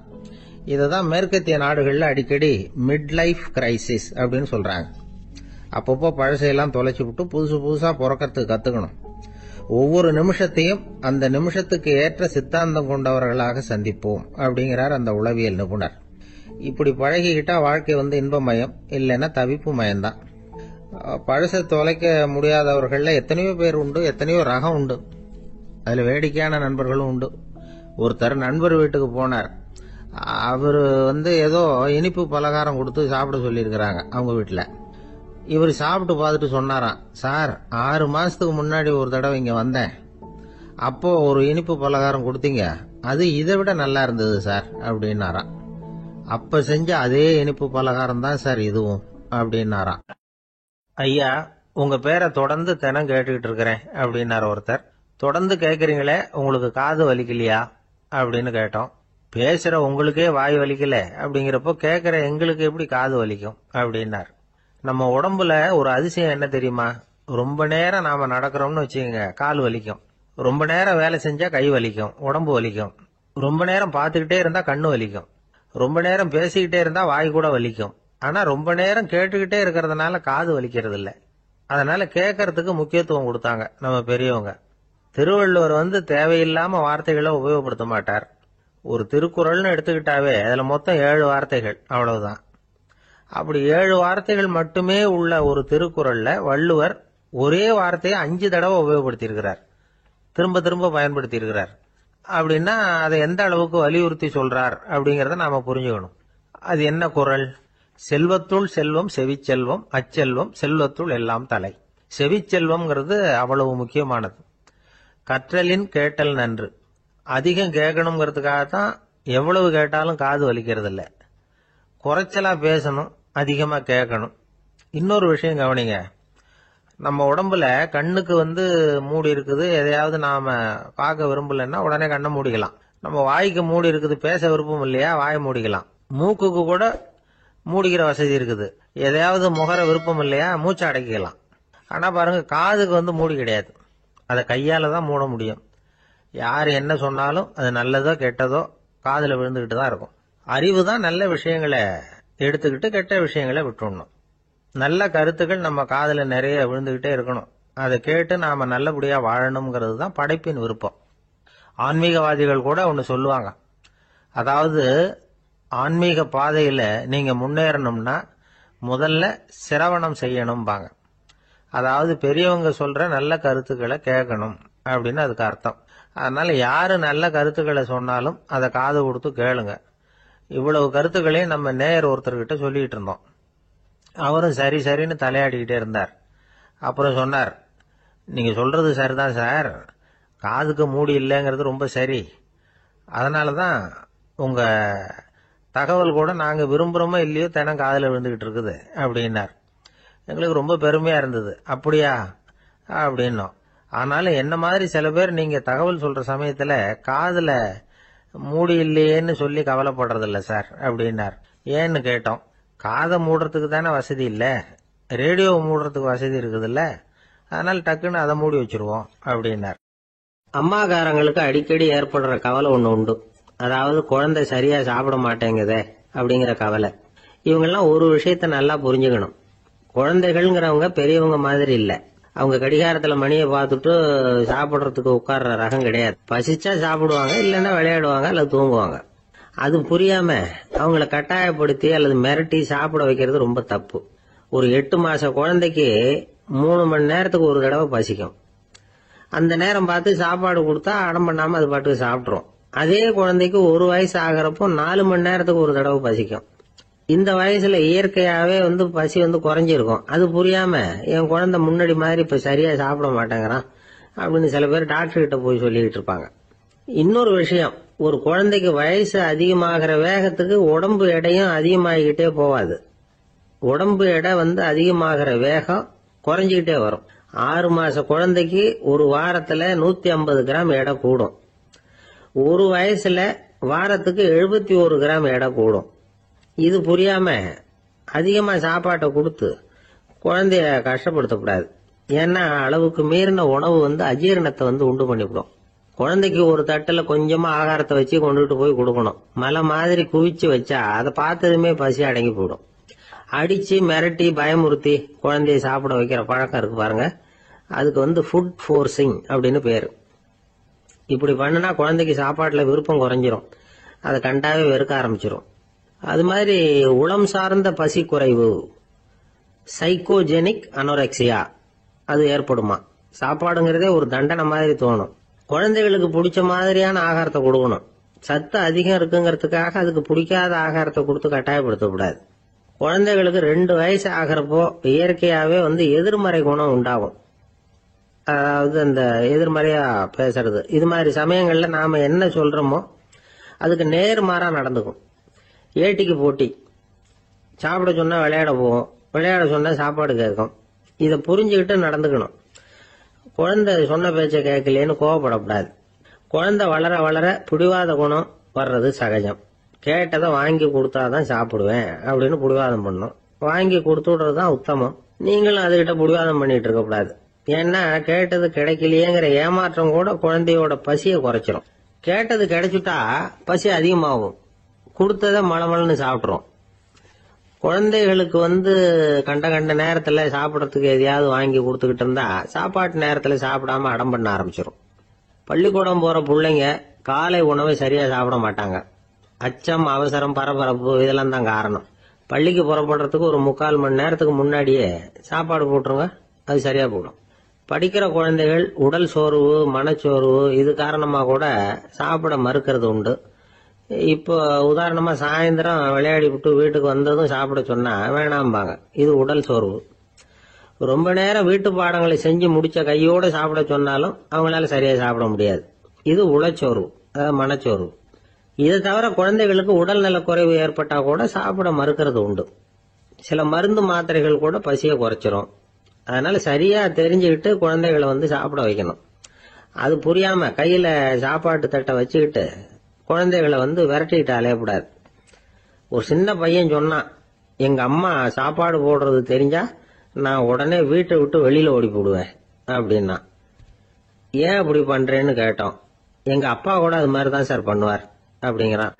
இததான் மேற்கத்திய நாடுகள்ல அடிக்கடி மிட் லைஃப் கிரைசிஸ் அப்படின்னு சொல்றாங்க. அப்பப்போ பழசையெல்லாம் தொலைச்சு விட்டு புதுசு புதுசா பிறக்கிறதுக்கு கத்துக்கணும். ஒவ்வொரு நிமிஷத்தையும் அந்த நிமிஷத்துக்கு ஏற்ற சித்தாந்தம் கொண்டவர்களாக சந்திப்போம் அப்படிங்கிறார் அந்த உளவியல் நிபுணர். இப்படி பழகிக்கிட்டா வாழ்க்கை இன்பமயம், இல்லைன்னா தவிப்பு மயம்தான். பழச தொலைக்க முடியாதவர்கள்ல எத்தனையோ பேர் உண்டு, எத்தனையோ ரகம் உண்டு. அதுல வேடிக்கையான நண்பர்களும் உண்டு. ஒருத்தர் நண்பர் வீட்டுக்கு போனார். அவரு ஏதோ இனிப்பு பலகாரம் கொடுத்து சாப்பிட சொல்லியிருக்கிறாங்க அவங்க வீட்டுல. இவர் சாப்பிட்டு பார்த்துட்டு சொன்னாராம், சார் 6 மாசத்துக்கு முன்னாடி ஒரு தடவை இங்க வந்தேன், அப்போ ஒரு இனிப்பு பலகாரம் கொடுத்தீங்க, அது இதை விட நல்லா இருந்தது சார் அப்படின்னாராம். அப்ப செஞ்ச அதே இனிப்பு பலகாரம் தான் சார் இதுவும் அப்படின்னாராம். ஐயா, உங்க பேரை தொடர்ந்து தினம் கேட்டுக்கிட்டு இருக்கிறேன் அப்படின்னாரு ஒருத்தர். தொடர்ந்து கேட்கறீங்களே, உங்களுக்கு காது வலிக்கலையா அப்படின்னு கேட்டோம். பேசுற உங்களுக்கே வாய் வலிக்கல அப்படிங்கிறப்போ கேட்கிற எங்களுக்கு எப்படி காது வலிக்கும் அப்படின்னார். நம்ம உடம்புல ஒரு அதிசயம் என்ன தெரியுமா? ரொம்ப நேரம் நாம நடக்கிறோம்னு வச்சுக்கோங்க, கால் வலிக்கும். ரொம்ப நேரம் வேலை செஞ்சா கை வலிக்கும், உடம்பு வலிக்கும். ரொம்ப நேரம் பார்த்துக்கிட்டே இருந்தா கண்ணு வலிக்கும். ரொம்ப நேரம் பேசிக்கிட்டே இருந்தா வாய் கூட வலிக்கும். ஆனா ரொம்ப நேரம் கேட்டுக்கிட்டே இருக்கிறதுனால காது வலிக்கிறது இல்லை. அதனால கேட்கறதுக்கு முக்கியத்துவம் கொடுத்தாங்க நம்ம பெரியவங்க. திருவள்ளுவர் தேவையில்லாம வார்த்தைகளை உபயோகப்படுத்த மாட்டார். ஒரு திருக்குறள்னு எடுத்துக்கிட்டாவே அதுல மொத்தம் 7 வார்த்தைகள், அவ்வளவுதான். அப்படி 7 வார்த்தைகள் மட்டுமே உள்ள ஒரு திருக்குறள்ல வள்ளுவர் ஒரே வார்த்தையை 5 தடவை உபயோகப்படுத்தியிருக்கிறார், திரும்ப திரும்ப பயன்படுத்தி இருக்கிறார். அப்படின்னா அதை எந்த அளவுக்கு வலியுறுத்தி சொல்றார் அப்படிங்கறத நாம புரிஞ்சுக்கணும். அது என்ன குறள்? செல்வத்துள் செல்வம் செவிச்செல்வம், அச்செல்வம் செல்வத்துள் எல்லாம் தலை. செவிச்செல்வம்ங்கிறது அவ்வளவு முக்கியமானது. கற்றலின் கேட்டல் நன்று. அதிகம் கேட்கணுங்கிறதுக்காகத்தான் எவ்வளவு கேட்டாலும் காது வலிக்கிறது இல்லை. குறைச்சலா பேசணும், அதிகமா கேட்கணும். இன்னொரு விஷயம் கவனிங்க. நம்ம உடம்புல கண்ணுக்கு மூடி இருக்குது, எதையாவது நாம பார்க்க விரும்பலன்னா உடனே கண்ணை மூடிக்கலாம். நம்ம வாய்க்கு மூடி இருக்குது, பேச விருப்பம் இல்லையா, வாயை மூடிக்கலாம். மூக்குக்கு கூட மூடிக்கிற வசதி இருக்குது, எதையாவது முகர விருப்பம் இல்லையா, மூச்சை அடக்கிக்கலாம். ஆனா பாருங்க, காதுக்கு மூடி கிடையாது. அதை கையால தான் மூட முடியும். யார் என்ன சொன்னாலும் அது நல்லதோ கெட்டதோ காதுல விழுந்துகிட்டு தான் இருக்கும். அறிவு தான் நல்ல விஷயங்களை எடுத்துக்கிட்டு கெட்ட விஷயங்களை விட்டுடணும். நல்ல கருத்துக்கள் நம்ம காதுல நிறைய விழுந்துகிட்டே இருக்கணும். அதை கேட்டு நாம நல்லபடியா வாழணுங்கிறது தான் படைப்பின் விருப்பம். ஆன்மீகவாதிகள் கூட ஒன்னு சொல்லுவாங்க. அதாவது ஆன்மீக பாதையில நீங்க முன்னேறணும்னா முதல்ல சிரவணம் செய்யணும்பாங்க. அதாவது பெரியவங்க சொல்ற நல்ல கருத்துக்களை கேட்கணும் அப்படின்னு அதுக்கு அர்த்தம். அதனால யாரு நல்ல கருத்துக்களை சொன்னாலும் அதை காது கொடுத்து கேளுங்க. இவ்வளவு கருத்துக்களையும் நம்ம நேயர் ஒருத்தர்கிட்ட சொல்லிட்டு இருந்தோம். அவரும் சரி சரின்னு தலையாடிக்கிட்டே இருந்தார். அப்புறம் சொன்னார், நீங்க சொல்றது சரிதான் சார், காதுக்கு மூடி இல்லைங்கிறது ரொம்ப சரி. அதனாலதான் உங்க தகவல் கூட நாங்க விரும்புறோமோ இல்லையோ தினம் காதுல விழுந்துகிட்டு இருக்குது அப்படின்னார். எங்களுக்கு ரொம்ப பெருமையா இருந்தது. அப்படியா அப்படின்னோம். ஆனாலும் என்ன மாதிரி சில பேர் நீங்க தகவல் சொல்ற சமயத்துல காதுல மூடி இல்லையேன்னு சொல்லி கவலைப்படுறதில்ல சார் அப்படின்னார். ஏன்னு கேட்டோம். காதை மூடுறதுக்கு தானே வசதி இல்ல, ரேடியோ மூடுறதுக்கு வசதி இருக்குதுல்ல, அதனால டக்குன்னு அதை மூடி வச்சிருவோம் அப்படின்னார். அம்மாக்காரங்களுக்கு அடிக்கடி ஏற்படுற கவலை ஒண்ணு உண்டு. அதாவது குழந்தை சரியா சாப்பிட மாட்டேங்குதே அப்படிங்கிற கவலை. இவங்கெல்லாம் ஒரு விஷயத்த நல்லா புரிஞ்சுக்கணும். குழந்தைகள்ங்கிறவங்க பெரியவங்க மாதிரி இல்ல. அவங்க கடிகாரத்துல மணியை பார்த்துட்டு சாப்பிடுறதுக்கு உட்கார்ற ரகம் கிடையாது. பசிச்சா சாப்பிடுவாங்க, இல்லைன்னா விளையாடுவாங்க அல்லது தூங்குவாங்க. அது புரியாம அவங்கள கட்டாயப்படுத்தி அல்லது மிரட்டி சாப்பிட வைக்கிறது ரொம்ப தப்பு. ஒரு 8 மாச குழந்தைக்கு 3 மணி நேரத்துக்கு ஒரு தடவை பசிக்கும். அந்த நேரம் பார்த்து சாப்பாடு கொடுத்தா அடம் பண்ணாம அது பாட்டுக்கு சாப்பிட்டுரும். அதே குழந்தைக்கு 1 வயசு ஆகிறப்போ 4 மணி நேரத்துக்கு ஒரு தடவை பசிக்கும். இந்த வயசுல இயற்கையாவே பசி குறைஞ்சிருக்கும். அது புரியாம என் குழந்தை முன்னாடி மாதிரி இப்ப சரியா சாப்பிட மாட்டேங்கிறான் அப்படின்னு சில பேர் டாக்டர் கிட்ட போய் சொல்லிட்டு இருப்பாங்க. இன்னொரு விஷயம், ஒரு குழந்தைக்கு வயசு அதிகமாகிற வேகத்துக்கு உடம்பு எடையும் அதிகமாகிக்கிட்டே போவாது. உடம்பு எடை அதிகமாகிற வேகம் குறைஞ்சிக்கிட்டே வரும். 6 மாச குழந்தைக்கு ஒரு வாரத்துல 150 கிராம் எடை கூடும். ஒரு வயசுல வாரத்துக்கு 71 கிராம் எடை கூடும். இது புரியாம அதிகமா சாப்பாட்டை கொடுத்து குழந்தைய கஷ்டப்படுத்தக்கூடாது. ஏன்னா அளவுக்கு மீறின உணவு அஜீரணத்தை உண்டு பண்ணிவிடும். குழந்தைக்கு ஒரு தட்டுல கொஞ்சமா ஆகாரத்தை வச்சு கொண்டுட்டு போய் கொடுக்கணும். மலை மாதிரி குவிச்சு வச்சா அதை பார்த்ததுமே பசி அடங்கி போயிடும். அடிச்சு மிரட்டி பயமுறுத்தி குழந்தைய சாப்பிட வைக்கிற பழக்கம் இருக்கு பாருங்க, அதுக்கு ஃபுட் ஃபோர்சிங் அப்படின்னு பேரு. இப்படி பண்ணுனா குழந்தைக்கு சாப்பாட்டுல விருப்பம் குறைஞ்சிரும், அதை கண்டாவே வெறுக்க ஆரம்பிச்சிரும். அது மாதிரி உளம் சார்ந்த பசி குறைவு, சைக்கோஜெனிக் அனோரெக்சியா, அது ஏற்படுமா. சாப்பாடுங்கிறதே ஒரு தண்டனை மாதிரி தோணும். குழந்தைகளுக்கு பிடிச்ச மாதிரியான ஆகாரத்தை கொடுக்கணும். சத்து அதிகம் இருக்குங்கிறதுக்காக அதுக்கு பிடிக்காத ஆகாரத்தை கொடுத்து கட்டாயப்படுத்தக்கூடாது. குழந்தைகளுக்கு 2 வயசு ஆகிறப்போ இயற்கையாவே எதிர்மறை குணம் உண்டாகும். அதாவது அந்த எதிர்மறையா பேசுறது. இது மாதிரி சமயங்கள்ல நாம என்ன சொல்றோமோ அதுக்கு நேர்மாறா நடந்துக்கும். ஏட்டிக்கு போட்டி. சாப்பிட சொன்னா விளையாட போவோம், விளையாட சொன்னா சாப்பாடு கேட்கும். இதை புரிஞ்சுக்கிட்டு நடந்துக்கணும். குழந்தை சொன்ன பேச்ச கேட்கலேன்னு கோவப்படக்கூடாது. குழந்தை வளர வளர பிடிவாத குணம் வர்றது சகஜம். கேட்டதை வாங்கி கொடுத்தாதான் சாப்பிடுவேன் அப்படின்னு பிடிவாதம் பண்ணும். வாங்கி கொடுத்து விடுறதுதான் உத்தமம். நீங்களும் அதுகிட்ட பிடிவாதம் பண்ணிட்டு இருக்க கூடாது. ஏன்னா கேட்டது கிடைக்கலையேங்கிற ஏமாற்றம் கூட குழந்தையோட பசியை குறைச்சிரும். கேட்டது கிடைச்சுட்டா பசி அதிகமாகும், கொடுத்ததை மளமளன்னு சாப்பிட்றோம். குழந்தைகளுக்கு கண்ட கண்ட நேரத்துல சாப்பிடறதுக்கு எதையாவது வாங்கி கொடுத்துக்கிட்டு இருந்தா சாப்பாட்டு நேரத்துல சாப்பிடாம அடம் பண்ண ஆரம்பிச்சிடும். பள்ளிக்கூடம் போற பிள்ளைங்க காலை உணவை சரியா சாப்பிட மாட்டாங்க. அச்சம், அவசரம், பரபரப்பு இதெல்லாம் தான் காரணம். பள்ளிக்கு புறப்படுறதுக்கு ஒரு 3/4 மணி நேரத்துக்கு முன்னாடியே சாப்பாடு போட்டுருங்க, அது சரியா போடும். படிக்கிற குழந்தைகள் உடல் சோர்வு, மனச்சோர்வு இது காரணமா கூட சாப்பிட மறுக்கிறது உண்டு. இப்போ உதாரணமா சாயந்தரம் விளையாடி விட்டு வீட்டுக்கு வந்ததும் சாப்பிட சொன்னா வேணாம்பாங்க. இது உடல் சோர்வு. ரொம்ப நேரம் வீட்டு பாடங்களை செஞ்சு முடிச்ச கையோட சாப்பிட சொன்னாலும் அவங்களால சரியா சாப்பிட முடியாது. இது உளச்சோர்வு, மனச்சோர்வு. இதை தவிர குழந்தைகளுக்கு உடல் நலக்குறைவு ஏற்பட்டா கூட சாப்பிட மறுக்கிறது உண்டு. சில மருந்து மாத்திரைகள் கூட பசியை குறைச்சிரும். அதனால சரியா தெரிஞ்சுக்கிட்டு குழந்தைகளை சாப்பிட வைக்கணும். அது புரியாம கையில சாப்பாட்டு தட்டை வச்சுக்கிட்டு குழந்தைகளை விரட்டிக்கிட்டு அலையக்கூடாது. ஒரு சின்ன பையன் சொன்னான், எங்க அம்மா சாப்பாடு போடுறது தெரிஞ்சா நான் உடனே வீட்டை விட்டு வெளியில ஓடி போடுவேன் அப்படின்னா. ஏன் அப்படி பண்றேன்னு கேட்டோம். எங்க அப்பா கூட அது மாதிரிதான் சார் பண்ணுவார் அப்படிங்கிறான்.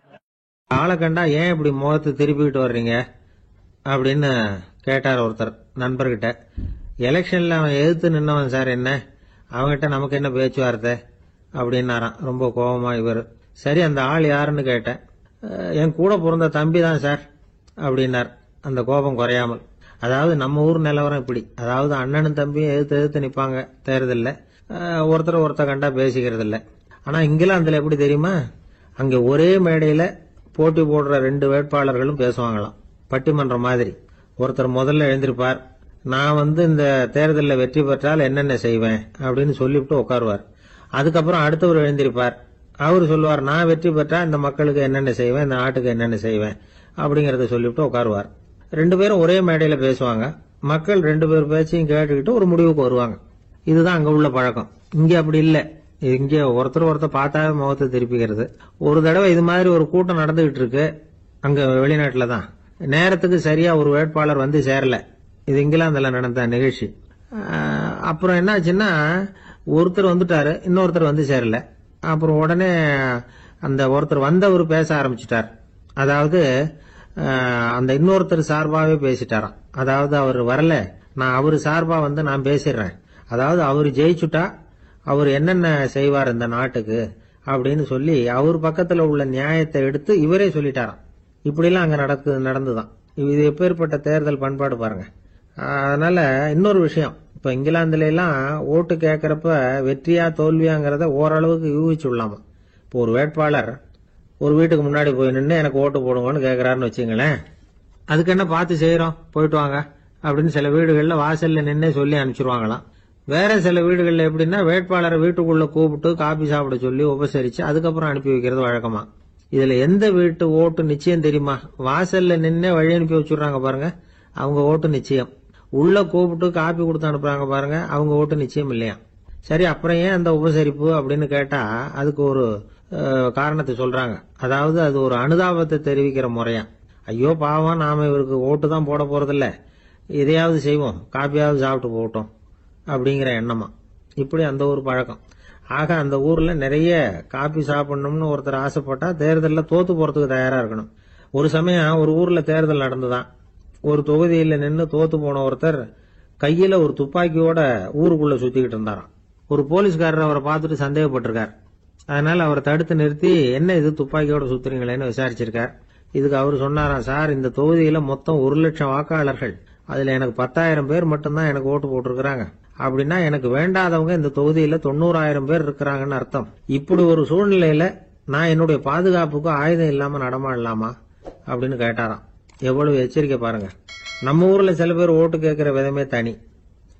ஆளை கண்டா ஏன் இப்படி முகத்தை திருப்பிக்கிட்டு வர்றீங்க அப்படின்னு கேட்டார் ஒருத்தர் நண்பர்கிட்ட. எலெக்ஷன்ல அவன் எதிர்த்து நின்னவன் சார், என்ன அவன்கிட்ட நமக்கு என்ன பேச்சுவார்த்தை அப்படின்னாராம் ரொம்ப கோபமா இவர். சரி, அந்த ஆள் யாருன்னு கேட்டேன். என் கூட பிறந்த தம்பி தான் சார் அப்படின்னார் அந்த கோபம் குறையாமல். அதாவது நம்ம ஊர் நிலவரம் இப்படி. அதாவது அண்ணனும் தம்பியும் எதிர்த்து நிப்பாங்க தேர்தல்ல, ஒருத்தர் கண்டா பேசிக்கிறது இல்ல. ஆனா இங்கிலாந்துல எப்படி தெரியுமா, அங்க ஒரே மேடையில போட்டி போடுற 2 வேட்பாளர்களும் பேசுவாங்களாம், பட்டிமன்றம் மாதிரி. ஒருத்தர் முதல்ல எழுந்திருப்பார், நான் இந்த தேர்தலில் வெற்றி பெற்றால் என்னென்ன செய்வேன் அப்படின்னு சொல்லிவிட்டு உட்காருவார். அதுக்கப்புறம் அடுத்தவர் எழுந்திருப்பார், அவரு சொல்லுவார், நான் வெற்றி பெற்றா இந்த மக்களுக்கு என்னென்ன செய்வேன், இந்த நாட்டுக்கு என்னென்ன செய்வேன் அப்படிங்கறத சொல்லிவிட்டு உட்காருவார். 2 பேரும் ஒரே மேடையில பேசுவாங்க. மக்கள் 2 பேர் பேச்சையும் கேட்டுக்கிட்டு ஒரு முடிவுக்கு வருவாங்க. இதுதான் அங்க உள்ள பழக்கம். இங்க அப்படி இல்ல. இங்க ஒருத்தர் பார்த்தாவே முகத்தை திருப்பிக்கிறது. ஒரு தடவை இது மாதிரி ஒரு கூட்டம் நடந்துகிட்டு இருக்கு அங்க வெளிநாட்டுல தான். நேரத்துக்கு சரியா ஒரு வேட்பாளர் சேரல. இது இங்கிலாந்துல நடந்த நிகழ்ச்சி. அப்புறம் என்னாச்சுன்னா, ஒருத்தர் வந்துட்டாரு, இன்னொருத்தர் சேரல. அப்புறம் உடனே அந்த ஒருத்தர் வந்தவர் பேச ஆரம்பிச்சுட்டார். அதாவது அந்த இன்னொருத்தர் சார்பாவே பேசிட்டாராம். அதாவது அவர் வரல, நான் அவரு சார்பா நான் பேசிடுறேன். அதாவது அவர் ஜெயிச்சுட்டா அவர் என்னென்ன செய்வார் இந்த நாட்டுக்கு அப்படின்னு சொல்லி அவர் பக்கத்துல உள்ள நியாயத்தை எடுத்து இவரே சொல்லிட்டாராம். இப்படிலாம் அங்க நடந்துதான். இது எப்பேற்பட்ட தேர்தல் பண்பாடு பாருங்க. அதனால இன்னொரு விஷயம், இப்ப இங்கிலாந்துல எல்லாம் ஓட்டு கேட்கறப்ப வெற்றியா தோல்வியாங்கிறத ஓரளவுக்கு யூகிச்சு விடலாமா. இப்போ ஒரு வேட்பாளர் ஒரு வீட்டுக்கு முன்னாடி போய் நின்று எனக்கு ஓட்டு போடுங்கன்னு கேட்கறாருன்னு வச்சுங்களேன், அதுக்கு என்ன பார்த்து செய்யறோம், போயிட்டு வாங்க அப்படின்னு சில வீடுகள்ல வாசல்ல நின்னே சொல்லி அனுப்பிச்சிருவாங்களாம். வேற சில வீடுகள்ல எப்படின்னா வேட்பாளரை வீட்டுக்குள்ள கூப்பிட்டு காபி சாப்பிட சொல்லி உபசரிச்சு அதுக்கப்புறம் அனுப்பி வைக்கிறது வழக்கமா. இதுல எந்த வீட்டு ஓட்டு நிச்சயம் தெரியுமா? வாசல்ல நின்னே வழி அனுப்பி வச்சுடுறாங்க பாருங்க, அவங்க ஓட்டு நிச்சயம். உள்ள கூப்பிட்டு காப்பி கொடுத்து அனுப்புறாங்க பாருங்க, அவங்க ஓட்டு நிச்சயம் இல்லையா. சரி, அப்புறம் ஏன் அந்த உபசரிப்பு அப்படின்னு கேட்டா அதுக்கு ஒரு காரணத்தை சொல்றாங்க. அதாவது அது ஒரு அனுதாபத்தை தெரிவிக்கிற முறையா. ஐயோ பாவம், நாம இவருக்கு ஓட்டு தான் போட போறதில்ல, இதையாவது செய்வோம், காப்பியாவது சாப்பிட்டு போகட்டும் அப்படிங்கிற எண்ணமா. இப்படி அந்த ஒரு பழக்கம். ஆக அந்த ஊர்ல நிறைய காப்பி சாப்பிடணும்னு ஒருத்தர் ஆசைப்பட்டா தேர்தலில் தோத்து போறதுக்கு தயாரா இருக்கணும். ஒரு சமயம் ஒரு ஊர்ல தேர்தல் நடந்துதான். ஒரு தொகுதியில நின்று தோத்து போன ஒருத்தர் கையில ஒரு துப்பாக்கியோட ஊருக்குள்ள சுத்திக்கிட்டு இருந்தாராம். ஒரு போலீஸ்காரர் அவரை பார்த்துட்டு சந்தேகப்பட்டிருக்கார். அதனால அவரை தடுத்து நிறுத்தி, என்ன இது துப்பாக்கியோட சுத்துறீங்களேன்னு விசாரிச்சிருக்கார். இதுக்கு அவர் சொன்னாராம், சார், இந்த தொகுதியில மொத்தம் 1,00,000 வாக்காளர்கள், அதுல எனக்கு 10,000 பேர் மட்டும்தான் எனக்கு ஓட்டு போட்டிருக்கிறாங்க. அப்படின்னா எனக்கு வேண்டாதவங்க இந்த தொகுதியில 90,000 பேர் இருக்கிறாங்கன்னு அர்த்தம். இப்படி ஒரு சூழ்நிலையில நான் என்னுடைய பாதுகாப்புக்கு ஆயுதம் இல்லாம நடமாடலாமா அப்படின்னு கேட்டாராம். எவ்வளவு எச்சரிக்கை பாருங்க. நம்ம ஊர்ல சில பேர் ஓட்டு கேட்கிற விதமே தனி.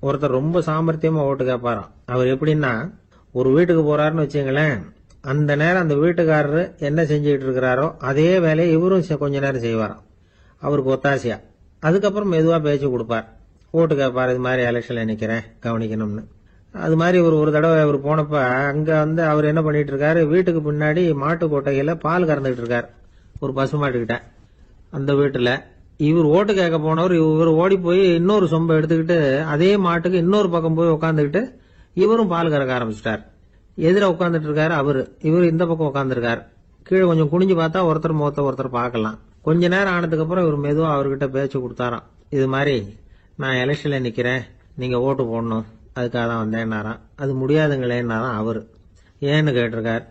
ஒருத்தர் ரொம்ப சாமர்த்தியமா ஓட்டு கேட்பாராம். அவர் எப்படின்னா, ஒரு வீட்டுக்கு போறாருன்னு வச்சுங்களேன், அந்த நேரம் அந்த வீட்டுக்காரரு என்ன செஞ்சுட்டு இருக்கிறாரோ அதே வேலையை இவரும் கொஞ்ச நேரம் செய்வாராம், அவருக்கு ஒத்தாசையா. அதுக்கப்புறம் மெதுவா பேச்சு கொடுப்பார், ஓட்டு கேட்பார், இது மாதிரி எலெக்ஷன்ல நிக்கிறேன் கவனிக்கணும்னு. அது மாதிரி ஒரு தடவை அவர் போனப்ப அங்க அவர் என்ன பண்ணிட்டு இருக்காரு, வீட்டுக்கு பின்னாடி மாட்டு கொட்டையில பால் கறந்துகிட்டு இருக்காரு ஒரு பசு மாட்டுக்கிட்ட. அந்த வீட்டுல இவர் ஓட்டு கேட்க போனவர் இவர் ஓடி போய் இன்னொரு சொம்பை எடுத்துக்கிட்டு அதே மாட்டுக்கு இன்னொரு பக்கம் போய் உட்காந்துக்கிட்டு இவரும் பால் கறக்க ஆரம்பிச்சிட்டார். எதிர உட்காந்துட்டு இருக்காரு இவர் இந்த பக்கம் உட்காந்துருக்காரு. கீழே கொஞ்சம் குனிஞ்சு பார்த்தா ஒருத்தர் முகத்தை ஒருத்தர் பார்க்கலாம். கொஞ்ச நேரம் ஆனதுக்கப்புறம் இவர் மெதுவாக அவர்கிட்ட பேச்சு கொடுத்தாராம். இது மாதிரி நான் எலெக்ஷனில் நிற்கிறேன், நீங்கள் ஓட்டு போடணும், அதுக்காக தான் வந்தேன்னாராம். அது முடியாதுங்களேன்னாராம் அவர். ஏன்னு கேட்டிருக்கார்.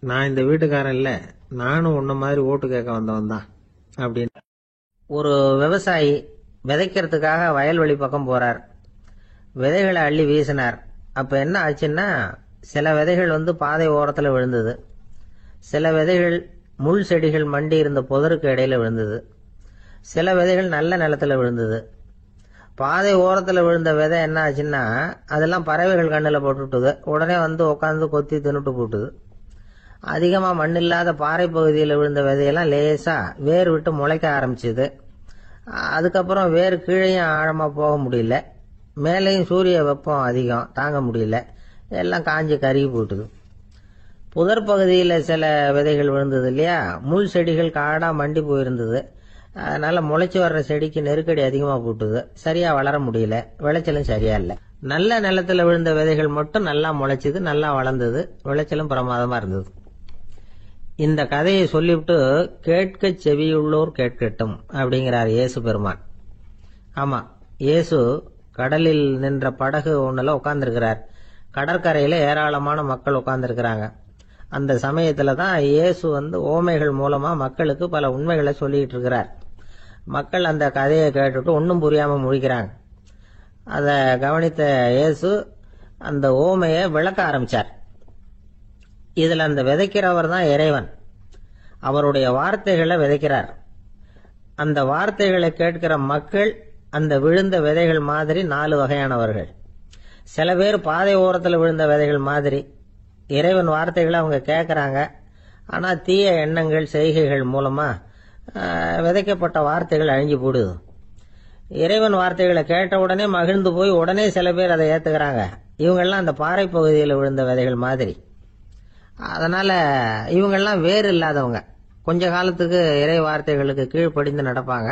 நான் இந்த வீட்டுக்காரன் இல்லை, நானும் உன்ன மாதிரி ஓட்டு கேட்க வந்தவன் தான் அப்படின்னு. ஒரு விவசாயி விதைக்கிறதுக்காக வயல்வெளி பக்கம் போறார். விதைகளை அள்ளி வீசினார். அப்ப என்ன ஆச்சுன்னா, சில விதைகள் பாதை ஓரத்தில் விழுந்தது, சில விதைகள் முள் செடிகள் மண்டி இருந்த புதருக்கு இடையில விழுந்தது, சில விதைகள் நல்ல நிலத்துல விழுந்தது. பாதை ஓரத்தில் விழுந்த விதை என்ன ஆச்சுன்னா, அதெல்லாம் பறவைகள் கண்ணில் போட்டுட்டுது. உடனே உட்காந்து கொத்தி தின்னுட்டு போட்டுது. அதிகமா மண் இல்லாத பாறை பகுதியில் விழுந்த விதையெல்லாம் லேசா வேர் விட்டு முளைக்க ஆரம்பிச்சுது. அதுக்கப்புறம் வேர் கீழேயும் ஆழமா போக முடியல, மேலேயும் சூரிய வெப்பம் அதிகம் தாங்க முடியல, எல்லாம் காஞ்சி கருகி போட்டுது. புதர் பகுதியில் சில விதைகள் விழுந்தது இல்லையா, முள் செடிகள் காடா மண்டி போயிருந்தது. அதனால முளைச்சி வர்ற செடிக்கு நெருக்கடி அதிகமாக போட்டுது, சரியா வளர முடியல, விளைச்சலும் சரியா இல்லை. நல்ல நிலத்துல விழுந்த விதைகள் மட்டும் நல்லா முளைச்சது, நல்லா வளர்ந்தது, விளைச்சலும் பிரமாதமா இருந்தது. இந்த கதையை சொல்லிவிட்டு கேட்க செவியுள்ளோர் கேட்கட்டும் அப்படிங்கிறார் இயேசு பெருமான். ஆமா, இயேசு கடலில் நின்ற படகு ஒண்ணுல உட்கார்ந்துருக்கிறார். கடற்கரையில ஏராளமான மக்கள் உட்கார்ந்துருக்கிறாங்க. அந்த சமயத்துல தான் இயேசு ஓமைகள் மூலமா மக்களுக்கு பல உண்மைகளை சொல்லிட்டு இருக்கிறார். மக்கள் அந்த கதையை கேட்டுட்டு ஒன்னும் புரியாம முழிக்கிறாங்க. அத கவனித்த இயேசு அந்த ஓமையை விளக்க ஆரம்பிச்சார். இதுல அந்த விதைக்கிறவர் தான் இறைவன். அவருடைய வார்த்தைகளை விதைக்கிறார். அந்த வார்த்தைகளை கேட்கிற மக்கள் அந்த விழுந்த விதைகள் மாதிரி 4 வகையானவர்கள். சில பேர் பாதை ஓரத்தில் விழுந்த விதைகள் மாதிரி இறைவன் வார்த்தைகளை அவங்க கேட்கறாங்க. ஆனா தீய எண்ணங்கள் செய்கைகள் மூலமா விதைக்கப்பட்ட வார்த்தைகள் அழிஞ்சு போடுது. இறைவன் வார்த்தைகளை கேட்ட உடனே மகிழ்ந்து போய் உடனே சில பேர் அதை ஏத்துக்கிறாங்க. இவங்கெல்லாம் அந்த பாறை பகுதியில் விழுந்த விதைகள் மாதிரி. அதனால இவங்கெல்லாம் வேறு இல்லாதவங்க, கொஞ்ச காலத்துக்கு இறை வார்த்தைகளுக்கு கீழ்ப்படிந்து நடப்பாங்க.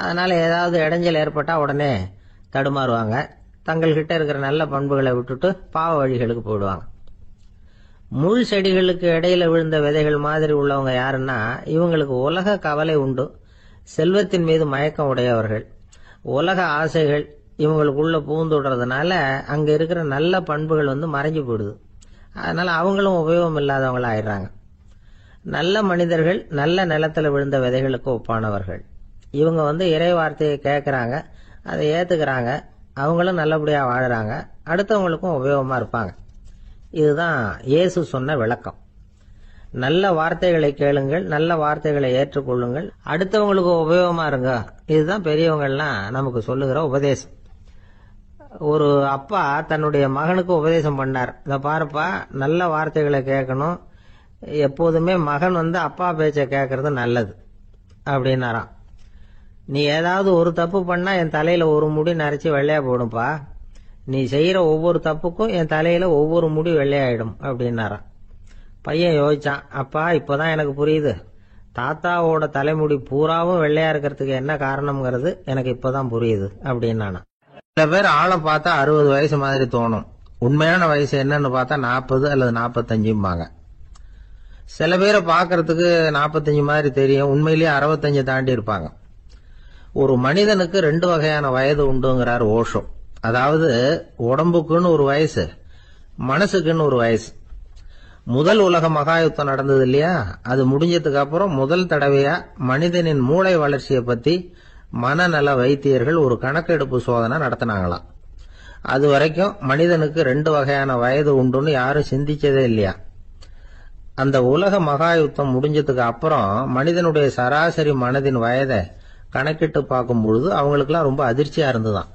அதனால ஏதாவது இடைஞ்சல் ஏற்பட்டா உடனே தடுமாறுவாங்க, தங்கள்கிட்ட இருக்கிற நல்ல பண்புகளை விட்டுட்டு பாவ வழிகளுக்கு போயிடுவாங்க. முள் செடிகளுக்கு இடையில விழுந்த விதைகள் மாதிரி உள்ளவங்க யாருன்னா, இவங்களுக்கு உலக கவலை உண்டு, செல்வத்தின் மீது மயக்கம் உடையவர்கள், உலக ஆசைகள் இவங்களுக்குள்ள பூந்துடுறதுனால அங்க இருக்கிற நல்ல பண்புகள் மறைஞ்சு போயிடுது. அதனால அவங்களும் உபயோகம் இல்லாதவங்களா ஆயிடுறாங்க. நல்ல மனிதர்கள் நல்ல நிலத்துல விழுந்த விதைகளுக்கு ஒப்பானவர்கள். இவங்க இறை வார்த்தையை கேட்கறாங்க, அதை ஏத்துக்கிறாங்க, அவங்களும் நல்லபடியா வாழறாங்க, அடுத்தவங்களுக்கும் உபயோகமா இருப்பாங்க. இதுதான் இயேசு சொன்ன விளக்கம். நல்ல வார்த்தைகளை கேளுங்கள், நல்ல வார்த்தைகளை ஏற்றுக்கொள்ளுங்கள், அடுத்தவங்களுக்கு உபயோகமா இருங்க. இதுதான் பெரியவங்கள்லாம் நமக்கு சொல்லுகிற உபதேசம். ஒரு அப்பா தன்னுடைய மகனுக்கு உபதேசம் பண்ணார். இத பாருப்பா, நல்ல வார்த்தைகளை கேட்கணும், எப்போதுமே மகன் அப்பா பேச்ச கேட்கறது நல்லது அப்படின்னாராம். நீ ஏதாவது ஒரு தப்பு பண்ணா என் தலையில ஒரு முடி நரைச்சி வெள்ளையா போடும்பா, நீ செய்யற ஒவ்வொரு தப்புக்கும் என் தலையில ஒவ்வொரு முடி வெள்ளையாயிடும் அப்படின்னாராம். பையன் யோசிச்சான், அப்பா இப்பதான் எனக்கு புரியுது, தாத்தாவோட தலைமுடி பூராவும் வெள்ளையா இருக்கிறதுக்கு என்ன காரணம்ங்கிறது எனக்கு இப்பதான் புரியுது அப்படின்னானா. சில பேர் ஆளை பார்த்தா 60 வயசு மாதிரி தோணும், உண்மையான வயசு என்னன்னு பார்த்தா 40 அல்லது 45 சில பேரை பார்க்கறதுக்கு 45 மாதிரி தெரியும், உண்மையிலேயே 65 தாண்டி இருப்பாங்க. ஒரு மனிதனுக்கு 2 வகையான வயது உண்டுங்கிறார் ஓஷோ. அதாவது உடம்புக்குன்னு ஒரு வயசு, மனசுக்குன்னு ஒரு வயசு. முதல் உலக மகாயுத்தம் நடந்தது இல்லையா, அது முடிஞ்சதுக்கு அப்புறம் முதல் தடவையா மனிதனின் மூளை வளர்ச்சியை பத்தி மனநல வைத்தியர்கள் ஒரு கணக்கெடுப்பு சோதனை நடத்தினாங்களாம். அது வரைக்கும் மனிதனுக்கு 2 வகையான வயது உண்டுன்னு யாரும் சிந்திச்சதே இல்லையா. அந்த உலக மகாயுத்தம் முடிஞ்சதுக்கு அப்புறம் மனிதனுடைய சராசரி மனதின் வயதை கணக்கிட்டு பார்க்கும் பொழுது அவங்களுக்குலாம் ரொம்ப அதிர்ச்சியா இருந்துதான்.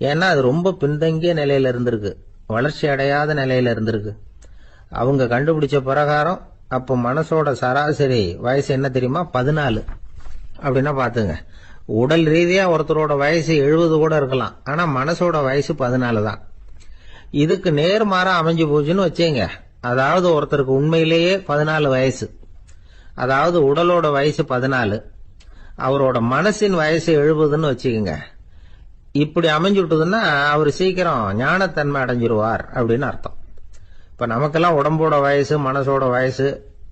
ஏன்னா அது ரொம்ப பின்தங்கிய நிலையில இருந்திருக்கு, வளர்ச்சி அடையாத நிலையில இருந்திருக்கு. அவங்க கண்டுபிடிச்ச பிரகாரம் அப்ப மனசோட சராசரி வயசு என்ன தெரியுமா, 14. அப்படின்னா பாத்துங்க, உடல் ரீதியா ஒருத்தரோட வயசு 70 கூட இருக்கலாம், ஆனா மனசோட வயசு 14 தான். இதுக்கு நேர்மாறா அமைஞ்சு போச்சுன்னு வச்சேங்க. அதாவது ஒருத்தருக்கு உண்மையிலேயே 14 வயசு, அதாவது உடலோட வயசு 14, அவரோட மனசின் வயசு 70ன்னு வச்சுக்கோங்க. இப்படி அமைஞ்சுட்டுதுன்னா அவர் சீக்கிரம் ஞானத்தன்மை அடைஞ்சிருவார் அப்படின்னு அர்த்தம். இப்ப நமக்கெல்லாம் உடம்போட வயசு மனசோட வயசு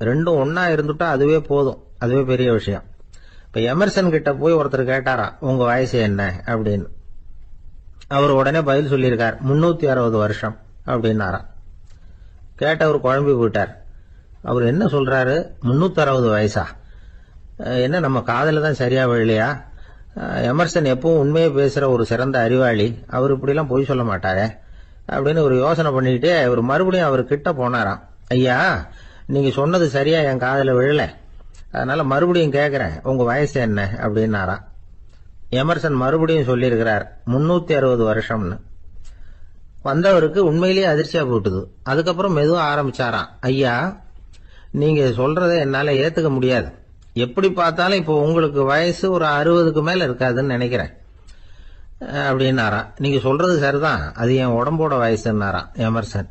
2 ஒன்னா இருந்துட்டா அதுவே போதும், அதுவே பெரிய விஷயம். இப்ப எமர்சன் கிட்ட போய் ஒருத்தர் கேட்டாராம், உங்க வயசு என்ன அப்படின்னு. அவர் உடனே பதில் சொல்லியிருக்கார், 360 வருஷம் அப்படின்னாராம். கேட்டவர் குழம்பி போயிட்டார். அவர் என்ன சொல்றாரு, 360 வயசா? என்ன நம்ம காதல தான் சரியா விழலையா? எமர்சன் எப்பவும் உண்மையை பேசுற ஒரு சிறந்த அறிவாளி, அவர் இப்படிலாம் பொய் சொல்ல மாட்டாரே அப்படின்னு ஒரு யோசனை பண்ணிக்கிட்டே அவர் மறுபடியும் அவர் கிட்ட போனாராம். ஐயா, நீங்க சொன்னது சரியா என் காதல விழல, அதனால மறுபடியும் கேட்கிறேன், உங்க வயசு என்ன அப்படின்னாராம். எமர்சன் மறுபடியும் சொல்லியிருக்கிறார், 360 வருஷம்னு. வந்தவருக்கு உண்மையிலேயே அதிர்ச்சியா போட்டுது. அதுக்கப்புறம் மெதுவா ஆரம்பிச்சாராம், ஐயா, நீங்க சொல்றதை என்னால ஏத்துக்க முடியாது. எப்படி பார்த்தாலும் இப்போ உங்களுக்கு வயசு ஒரு 60க்கு மேல இருக்காதுன்னு நினைக்கிறேன் அப்படின்னாராம். நீங்க சொல்றது சரிதான், அது என் உடம்போட வயசுன்னாராம் எமர்சன்.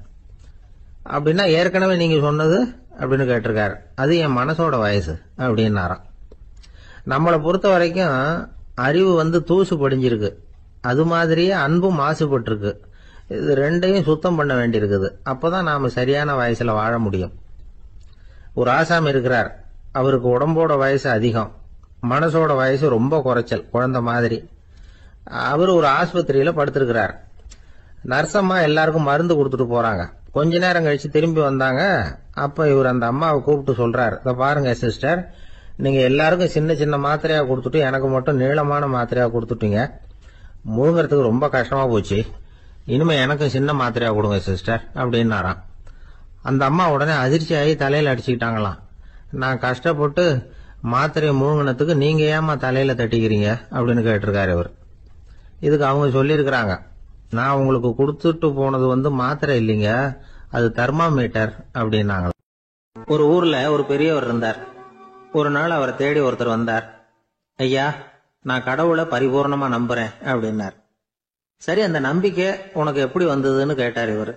அப்படின்னா ஏற்கனவே நீங்க சொன்னது அப்படின்னு கேட்டிருக்காரு, அது என் மனசோட வயசு அப்படின்னாராம். நம்மளை பொறுத்த வரைக்கும் அறிவு தூசு படிஞ்சிருக்கு, அது மாதிரியே அன்பும் மாசுபட்டிருக்கு. இது ரெண்டையும் சுத்தம் பண்ண வேண்டியிருக்குது. அப்பதான் நாம சரியான வயசுல வாழ முடியும். ஒரு ஆசாமி இருக்கிறார், அவருக்கு உடம்போட வயசு அதிகம், மனசோட வயசு ரொம்ப குறைச்சல், குழந்தை மாதிரி. அவர் ஒரு ஆஸ்பத்திரியில படுத்திருக்கிறார். நர்சம்மா எல்லாருக்கும் மருந்து கொடுத்துட்டு போறாங்க. கொஞ்ச நேரம் கழிச்சு திரும்பி வந்தாங்க. அப்ப இவர் அந்த அம்மாவை கூப்பிட்டு சொல்றார், இத பாருங்க சிஸ்டர், நீங்க எல்லாருக்கும் சின்ன சின்ன மாத்திரையா கொடுத்துட்டு எனக்கு மட்டும் நீளமான மாத்திரையா கொடுத்துட்டீங்க. முழுங்கறதுக்கு ரொம்ப கஷ்டமா போச்சு. இனிமே எனக்கும் சின்ன மாத்திரையா கொடுங்க சிஸ்டர் அப்படின்னாராம். அந்த அம்மா உடனே அதிர்ச்சி ஆகி தலையில அடிச்சுக்கிட்டாங்களாம். நான் கஷ்டப்பட்டு மாத்திரையை முழுங்கினத்துக்கு நீங்க ஏமா தலையில தட்டிக்கிறீங்க அப்படின்னு கேட்டிருக்காரு இவர். இதுக்கு அவங்க சொல்லியிருக்கிறாங்க, நான் உங்களுக்கு கொடுத்துட்டு போனது மாத்திரை இல்லைங்க, அது தெர்மாமீட்டர் அப்படின்னாங்க. ஒரு ஊர்ல ஒரு பெரியவர் இருந்தார். ஒரு நாள் அவரை தேடி ஒருத்தர் வந்தார். ஐயா, நான் கடவுளை பரிபூர்ணமா நம்புறேன் அப்படின்னார். சரி, அந்த நம்பிக்கை உனக்கு எப்படி வந்ததுன்னு கேட்டார் இவர்.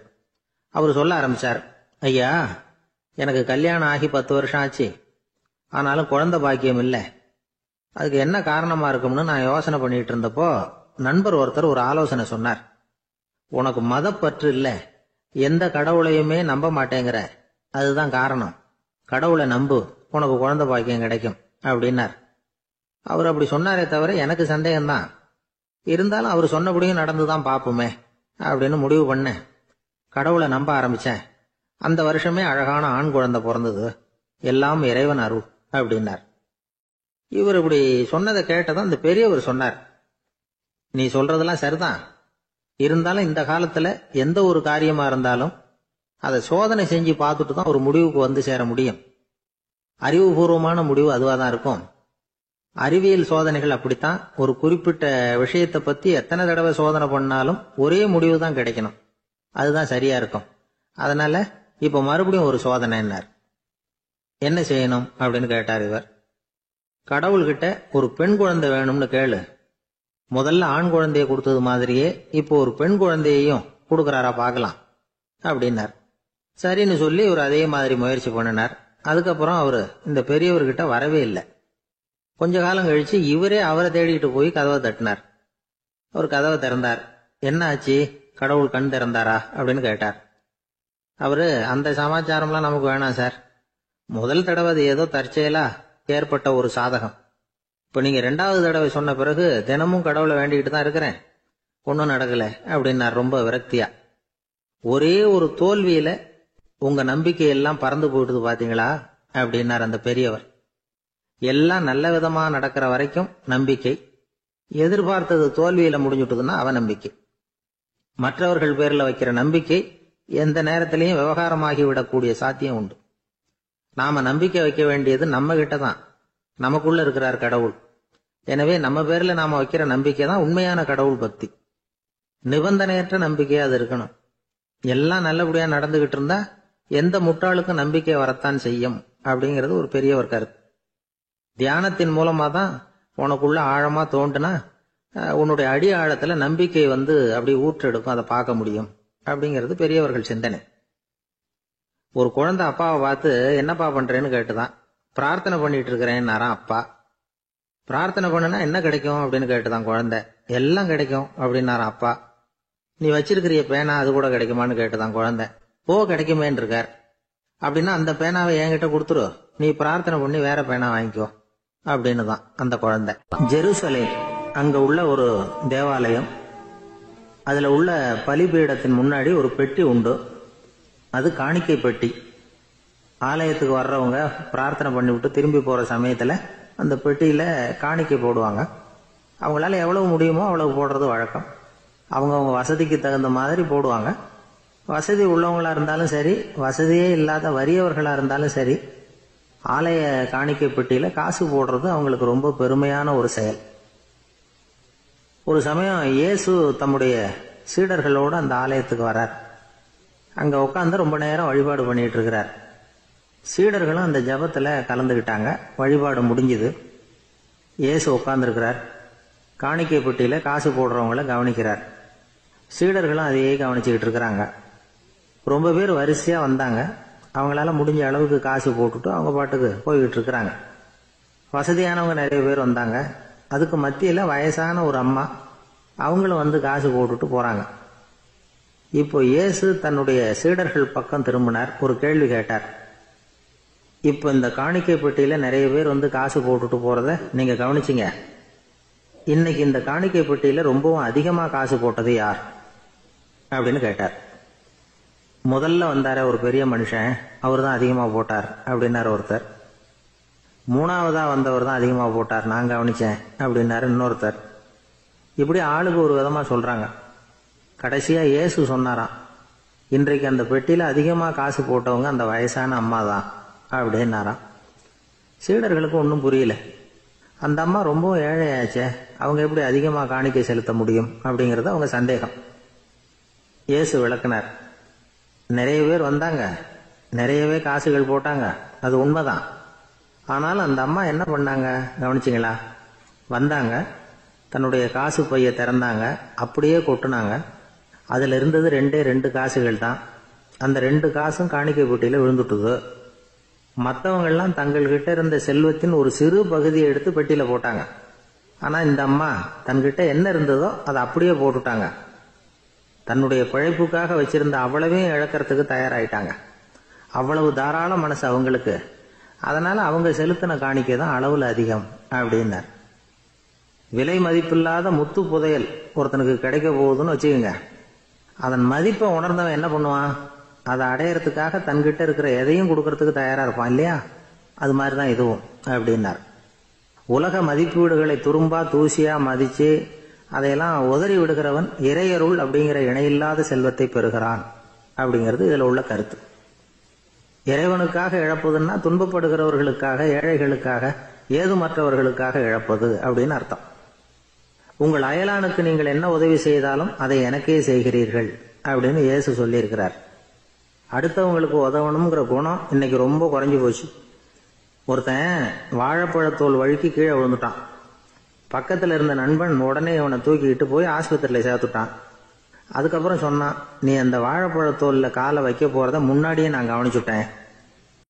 அவர் சொல்ல ஆரம்பிச்சார், ஐயா, எனக்கு கல்யாணம் ஆகி 10 வருஷம் ஆச்சு, ஆனாலும் குழந்தை பாக்கியம் இல்லை. அதுக்கு என்ன காரணமா இருக்கும்னு நான் யோசனை பண்ணிட்டு இருந்தப்போ நண்பர் ஒருத்தர் ஒரு ஆலோசனை சொன்னார். உனக்கு மதப்பற்று இல்ல, எந்த கடவுளையுமே நம்ப மாட்டேங்கிற, அதுதான் காரணம். கடவுளை நம்பு, உனக்கு குழந்தை பாக்கியம் கிடைக்கும் அப்படின்னார். அவர் அப்படி சொன்னாரே தவிர எனக்கு சந்தேகம்தான். இருந்தாலும் அவர் சொன்னபடியும் நடந்துதான் பாப்போமே அப்படின்னு முடிவு பண்ணேன். கடவுளை நம்ப ஆரம்பிச்சேன். அந்த வருஷமே அழகான ஆண் குழந்தை பிறந்தது. எல்லாம் இறைவன் அருள் அப்படின்னார். இவர் இப்படி சொன்னதை கேட்டதும் அந்த பெரியவர் சொன்னார், நீ சொல்றதெல்லாம் சரிதான், இருந்தாலும் இந்த காலத்துல எந்த ஒரு காரியமா இருந்தாலும் அதை சோதனை செஞ்சு பார்த்துட்டு தான் ஒரு முடிவுக்கு சேர முடியும். அறிவுபூர்வமான முடிவு அதுவா தான் இருக்கும். அறிவியல் சோதனைகள் அப்படித்தான். ஒரு குறிப்பிட்ட விஷயத்தை பத்தி எத்தனை தடவை சோதனை பண்ணாலும் ஒரே முடிவு தான் கிடைக்கணும், அதுதான் சரியா இருக்கும். அதனால இப்ப மறுபடியும் ஒரு சோதனை என்னார். என்ன செய்யணும் அப்படின்னு கேட்டார் இவர். கடவுள்கிட்ட ஒரு பெண் குழந்தை வேணும்னு கேளு. முதல்ல ஆண் குழந்தைய கொடுத்தது மாதிரியே இப்போ ஒரு பெண் குழந்தையையும் கொடுக்கறாரா பார்க்கலாம் அப்படின்னார். சரின்னு சொல்லி இவர் அதே மாதிரி முயற்சி பண்ணினார். அதுக்கப்புறம் அவரு இந்த பெரியவர்கிட்ட வரவே இல்லை. கொஞ்ச காலம் கழிச்சு இவரே அவரை தேடிட்டு போய் கதவை தட்டினார். அவர் கதவை திறந்தார். என்ன ஆச்சு, கடவுள் கண் திறந்தாரா அப்படின்னு கேட்டார். அவரு, அந்த சமாச்சாரம்லாம் நமக்கு வேணாம் சார், முதல் தடவை அது ஏதோ தற்செயலா ஏற்பட்ட ஒரு சாதகம். இப்ப நீங்க 2வது தடவை சொன்ன பிறகு தினமும் கடவுளை வேண்டிக்கிட்டு தான் இருக்கிறேன், ஒன்னும் நடக்கல அப்படின்னார் ரொம்ப விரக்தியா. ஒரே ஒரு தோல்வியில உங்க நம்பிக்கையெல்லாம் பறந்து போயிடுது பாத்தீங்களா அப்படின்னார் அந்த பெரியவர். எல்லாம் நல்ல விதமா நடக்கிற வரைக்கும் நம்பிக்கை, எதிர்பார்த்தது தோல்வியில முடிஞ்சுட்டுதுன்னா அவநம்பிக்கை. மற்றவர்கள் பேர்ல வைக்கிற நம்பிக்கை எந்த நேரத்திலையும் விவகாரமாகி விடக்கூடிய சாத்தியம் உண்டு. நாம நம்பிக்கை வைக்க வேண்டியது நம்ம கிட்ட தான், நமக்குள்ள இருக்கிறார் கடவுள். எனவே நம்ம பேர்ல நாம வைக்கிற நம்பிக்கை தான் உண்மையான கடவுள் பக்தி. நிபந்தனையற்ற நம்பிக்கையா அது இருக்கணும். எல்லாம் நல்லபடியா நடந்துகிட்டு இருந்தா எந்த முட்டாளுக்கும் நம்பிக்கை வரத்தான் செய்யும் அப்படிங்கிறது ஒரு பெரியவர் கருத்து. தியானத்தின் மூலமா தான் உனக்குள்ள ஆழமா தோண்டுனா உன்னுடைய அடி ஆழத்துல நம்பிக்கை அப்படி ஊற்றெடுக்கும், அதை பார்க்க முடியும் அப்படிங்கிறது பெரியவர்கள் சிந்தனை. ஒரு குழந்தை அப்பாவை பார்த்து என்னப்பா பண்றேன்னு கேட்டுதான். பிரார்த்தனை பண்ணிட்டு இருக்கிறேன்னாராம் அப்பா. பிரார்த்தனை பண்ணுனா என்ன கிடைக்கும் அப்படின்னு கேட்டுதான் குழந்தை. எல்லாம் கிடைக்கும் அப்படின்னாராம் அப்பா. நீ வச்சிருக்கிறிய பேனா அது கூட கிடைக்குமான்னு கேட்டுதான் குழந்தை. கிடைக்குமேன்னு இருக்கார். அப்படின்னா அந்த பேனாவை என்கிட்ட கொடுத்துரு, நீ பிரார்த்தனை பண்ணி வேற பேனா வாங்கிக்கோ அப்படின்னு தான் அந்த குழந்தை. ஜெருசலேம் அங்க உள்ள ஒரு தேவாலயம், அதுல உள்ள பலிபீடத்தின் முன்னாடி ஒரு பெட்டி உண்டு. அது காணிக்கை பெட்டி. ஆலயத்துக்கு வர்றவங்க பிரார்த்தனை பண்ணிவிட்டு திரும்பி போற சமயத்துல அந்த பெட்டியில காணிக்கை போடுவாங்க. அவங்களால எவ்வளவு முடியுமோ அவ்வளவு போடுறது வழக்கம். அவங்கவுங்க வசதிக்கு தகுந்த மாதிரி போடுவாங்க. வசதி உள்ளவங்களா இருந்தாலும் சரி, வசதியே இல்லாத வறியவர்களா இருந்தாலும் சரி, ஆலய காணிக்கை பெட்டியில காசு போடுறது அவங்களுக்கு ரொம்ப பெருமையான ஒரு செயல். ஒரு சமயம் இயேசு தம்முடைய சீடர்களோடு அந்த ஆலயத்துக்கு வரார். அங்க உட்காந்து ரொம்ப நேரம் வழிபாடு பண்ணிட்டு இருக்கிறார். சீடர்களும் அந்த ஜபத்துல கலந்துக்கிட்டாங்க. வழிபாடு முடிஞ்சுது. இயேசு உட்கார்ந்துருக்கிறார். காணிக்கை பெட்டியில காசு போடுறவங்கள கவனிக்கிறார். சீடர்களும் அதையே கவனிச்சுக்கிட்டு இருக்கிறாங்க. ரொம்ப பேர் வரிசையா வந்தாங்க. அவங்களால முடிஞ்ச அளவுக்கு காசு போட்டுட்டு அவங்க பாட்டுக்கு போய்கிட்டு இருக்கிறாங்க. வசதியானவங்க நிறைய பேர் வந்தாங்க. அதுக்கு மத்தியில வயசான ஒரு அம்மா, அவங்களும் வந்து காசு போட்டுட்டு போறாங்க. இப்போ இயேசு தன்னுடைய சீடர்கள் பக்கம் திரும்பினார். ஒரு கேள்வி கேட்டார். இப்போ இந்த காணிக்கை பெட்டியில நிறைய பேர் வந்து காசு போட்டுட்டு போறத நீங்க கவனிச்சிங்க. இன்னைக்கு இந்த காணிக்கை பெட்டியில ரொம்பவும் அதிகமா காசு போட்டது யார் அப்படின்னு கேட்டார். முதல்ல வந்தார ஒரு பெரிய மனுஷன், அவர் தான் அதிகமா போட்டார் அப்படின்னாரு ஒருத்தர். மூணாவதா வந்தவர் தான் அதிகமா போட்டார், நான் கவனிச்சேன் அப்படின்னாரு இன்னொருத்தர். இப்படி ஆளுக்கு ஒரு விதமா சொல்றாங்க. கடைசியா இயேசு சொன்னாராம், இன்றைக்கு அந்த பெட்டியில அதிகமா காசு போட்டவங்க அந்த வயசான அம்மா தான் அப்படின்னாராம். சீடர்களுக்கு ஒன்றும் புரியல. அந்த அம்மா ரொம்ப ஏழையாச்சே, அவங்க எப்படி அதிகமா காணிக்கை செலுத்த முடியும் அப்படிங்கறது அவங்க சந்தேகம். இயேசு விளக்குனார். நிறைய பேர் வந்தாங்க, நிறையவே காசுகள் போட்டாங்க, அது உண்மைதான். ஆனாலும் அந்த அம்மா என்ன பண்ணாங்க கவனிச்சிங்களா? வந்தாங்க, தன்னுடைய காசு பைய திறந்தாங்க, அப்படியே கொட்டுனாங்க. அதுல இருந்தது 2 காசுகள் தான். அந்த 2 காசும் காணிக்கை பெட்டியில விழுந்துட்டுது. மற்றவங்கெல்லாம் தங்கள்கிட்ட இருந்த செல்வத்தின் ஒரு சிறு பகுதியை எடுத்து பெட்டியில போட்டாங்க. ஆனா இந்த அம்மா தன்கிட்ட என்ன இருந்ததோ அதை அப்படியே போட்டுட்டாங்க. தன்னுடைய பிழைப்புக்காக வச்சிருந்த அவ்வளவையும் இழக்கிறதுக்கு தயாராயிட்டாங்க. அவ்வளவு தாராள மனசு அவங்களுக்கு. அதனால அவங்க செலுத்தின காணிக்கை தான் அளவுல அதிகம் அப்படின்னார். விலை மதிப்பில்லாத முத்து புதையல் ஒருத்தனுக்கு கிடைக்க போகுதுன்னு வச்சுக்கோங்க. அதன் மதிப்பை உணர்ந்தவன் என்ன பண்ணுவான்? அதை அடையறதுக்காக தன்கிட்ட இருக்கிற எதையும் கொடுக்கறதுக்கு தயாரா இருப்பான் இல்லையா? அது மாதிரிதான் இதுவும் அப்படின்னார். உலக மதிப்பீடுகளை துரும்பா தூசியா மதிச்சு அதையெல்லாம் உதறி விடுகிறவன் இறையருள் அப்படிங்கிற இணையில்லாத செல்வத்தை பெறுகிறான் அப்படிங்கிறது இதுல உள்ள கருத்து. இறைவனுக்காக இழப்பதுன்னா துன்பப்படுகிறவர்களுக்காக, ஏழைகளுக்காக, ஏதுமற்றவர்களுக்காக இழப்பது அப்படின்னு அர்த்தம். உங்கள் அயலானுக்கு நீங்கள் என்ன உதவி செய்தாலும் அதை எனக்கே செய்கிறீர்கள் அப்படின்னு இயேசு சொல்லியிருக்கிறார். அடுத்தவங்களுக்கு உதவணுங்கிற குணம் இன்னைக்கு ரொம்ப குறைஞ்சு போச்சு. ஒருத்தன் வாழைப்பழத்தோல் வழுக்கி கீழே விழுந்துட்டான். பக்கத்துல இருந்த நண்பன் உடனே இவனை தூக்கிக்கிட்டு போய் ஆஸ்பத்திரியில சேர்த்துட்டான். அதுக்கப்புறம் சொன்னான், நீ அந்த வாழைப்பழத்தோல்ல காலை வைக்க போறத முன்னாடியே நான் கவனிச்சுட்டேன்